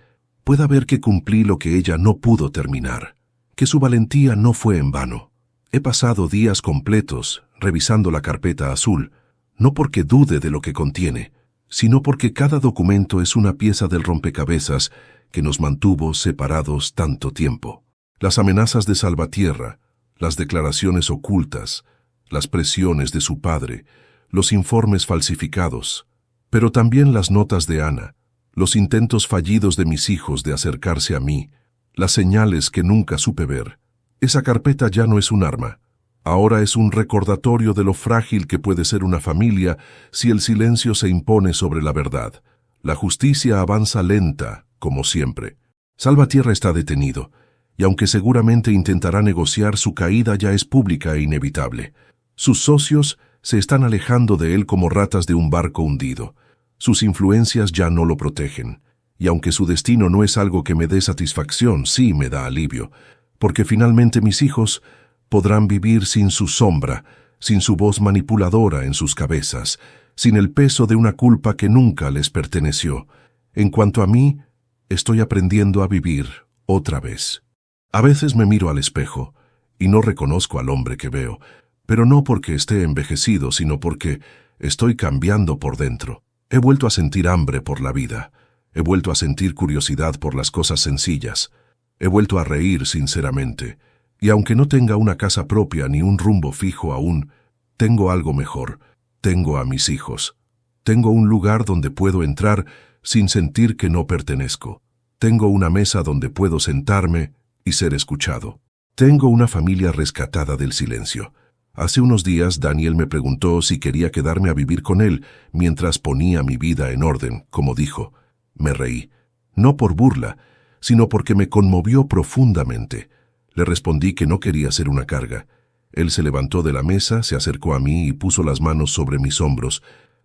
A: pueda ver que cumplí lo que ella no pudo terminar, que su valentía no fue en vano. He pasado días completos revisando la carpeta azul, no porque dude de lo que contiene, sino porque cada documento es una pieza del rompecabezas que nos mantuvo separados tanto tiempo. Las amenazas de Salvatierra, las declaraciones ocultas, las presiones de su padre, los informes falsificados, pero también las notas de Ana, los intentos fallidos de mis hijos de acercarse a mí, las señales que nunca supe ver. Esa carpeta ya no es un arma. Ahora es un recordatorio de lo frágil que puede ser una familia si el silencio se impone sobre la verdad. La justicia avanza lenta, como siempre. Salvatierra está detenido, y aunque seguramente intentará negociar, su caída ya es pública e inevitable. Sus socios se están alejando de él como ratas de un barco hundido. Sus influencias ya no lo protegen, y aunque su destino no es algo que me dé satisfacción, sí me da alivio, porque finalmente mis hijos podrán vivir sin su sombra, sin su voz manipuladora en sus cabezas, sin el peso de una culpa que nunca les perteneció. En cuanto a mí, estoy aprendiendo a vivir otra vez. A veces me miro al espejo y no reconozco al hombre que veo, pero no porque esté envejecido, sino porque estoy cambiando por dentro. He vuelto a sentir hambre por la vida. He vuelto a sentir curiosidad por las cosas sencillas. He vuelto a reír sinceramente. Y aunque no tenga una casa propia ni un rumbo fijo aún, tengo algo mejor. Tengo a mis hijos. Tengo un lugar donde puedo entrar sin sentir que no pertenezco. Tengo una mesa donde puedo sentarme y ser escuchado. Tengo una familia rescatada del silencio. Hace unos días Daniel me preguntó si quería quedarme a vivir con él mientras ponía mi vida en orden, como dijo. Me reí, no por burla, sino porque me conmovió profundamente. Le respondí que no quería ser una carga. Él se levantó de la mesa, se acercó a mí y puso las manos sobre mis hombros.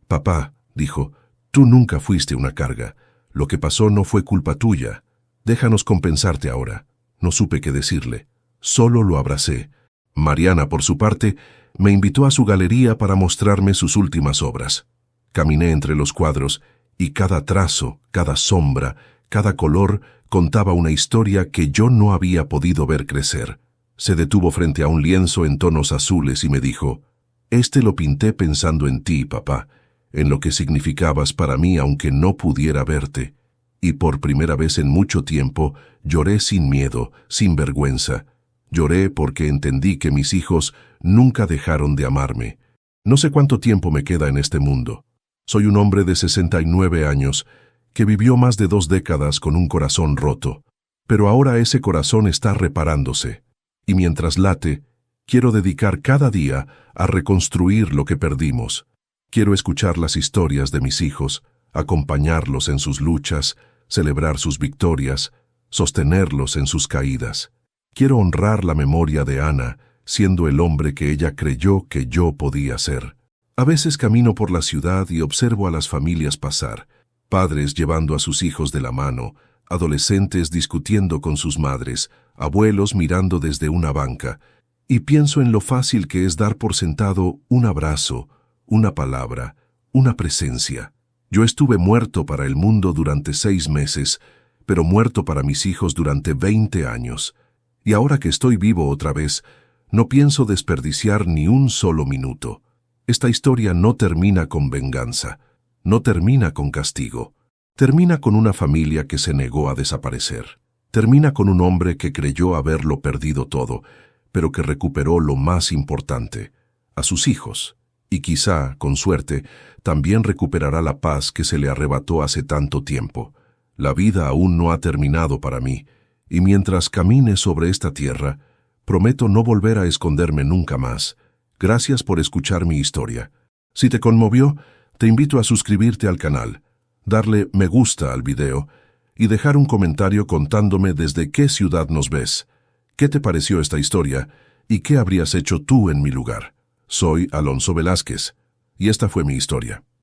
A: Papá, dijo, tú nunca fuiste una carga. Lo que pasó no fue culpa tuya. Déjanos compensarte ahora. No supe qué decirle. Solo lo abracé. Mariana, por su parte, me invitó a su galería para mostrarme sus últimas obras. Caminé entre los cuadros y cada trazo, cada sombra, cada color contaba una historia que yo no había podido ver crecer. Se detuvo frente a un lienzo en tonos azules y me dijo, «Este lo pinté pensando en ti, papá, en lo que significabas para mí aunque no pudiera verte». Y por primera vez en mucho tiempo lloré sin miedo, sin vergüenza. Lloré porque entendí que mis hijos nunca dejaron de amarme. No sé cuánto tiempo me queda en este mundo. Soy un hombre de 69 años que vivió más de 2 décadas con un corazón roto. Pero ahora ese corazón está reparándose. Y mientras late, quiero dedicar cada día a reconstruir lo que perdimos. Quiero escuchar las historias de mis hijos, acompañarlos en sus luchas, celebrar sus victorias, sostenerlos en sus caídas. Quiero honrar la memoria de Ana, siendo el hombre que ella creyó que yo podía ser. A veces camino por la ciudad y observo a las familias pasar, padres llevando a sus hijos de la mano, adolescentes discutiendo con sus madres, abuelos mirando desde una banca, y pienso en lo fácil que es dar por sentado un abrazo, una palabra, una presencia. Yo estuve muerto para el mundo durante 6 meses, pero muerto para mis hijos durante 20 años. Y ahora que estoy vivo otra vez, no pienso desperdiciar ni un solo minuto. Esta historia no termina con venganza, no termina con castigo. Termina con una familia que se negó a desaparecer. Termina con un hombre que creyó haberlo perdido todo, pero que recuperó lo más importante, a sus hijos. Y quizá, con suerte, también recuperará la paz que se le arrebató hace tanto tiempo. La vida aún no ha terminado para mí, y mientras camine sobre esta tierra, prometo no volver a esconderme nunca más. Gracias por escuchar mi historia. Si te conmovió, te invito a suscribirte al canal, darle me gusta al video y dejar un comentario contándome desde qué ciudad nos ves, qué te pareció esta historia y qué habrías hecho tú en mi lugar. Soy Alonso Velázquez, y esta fue mi historia.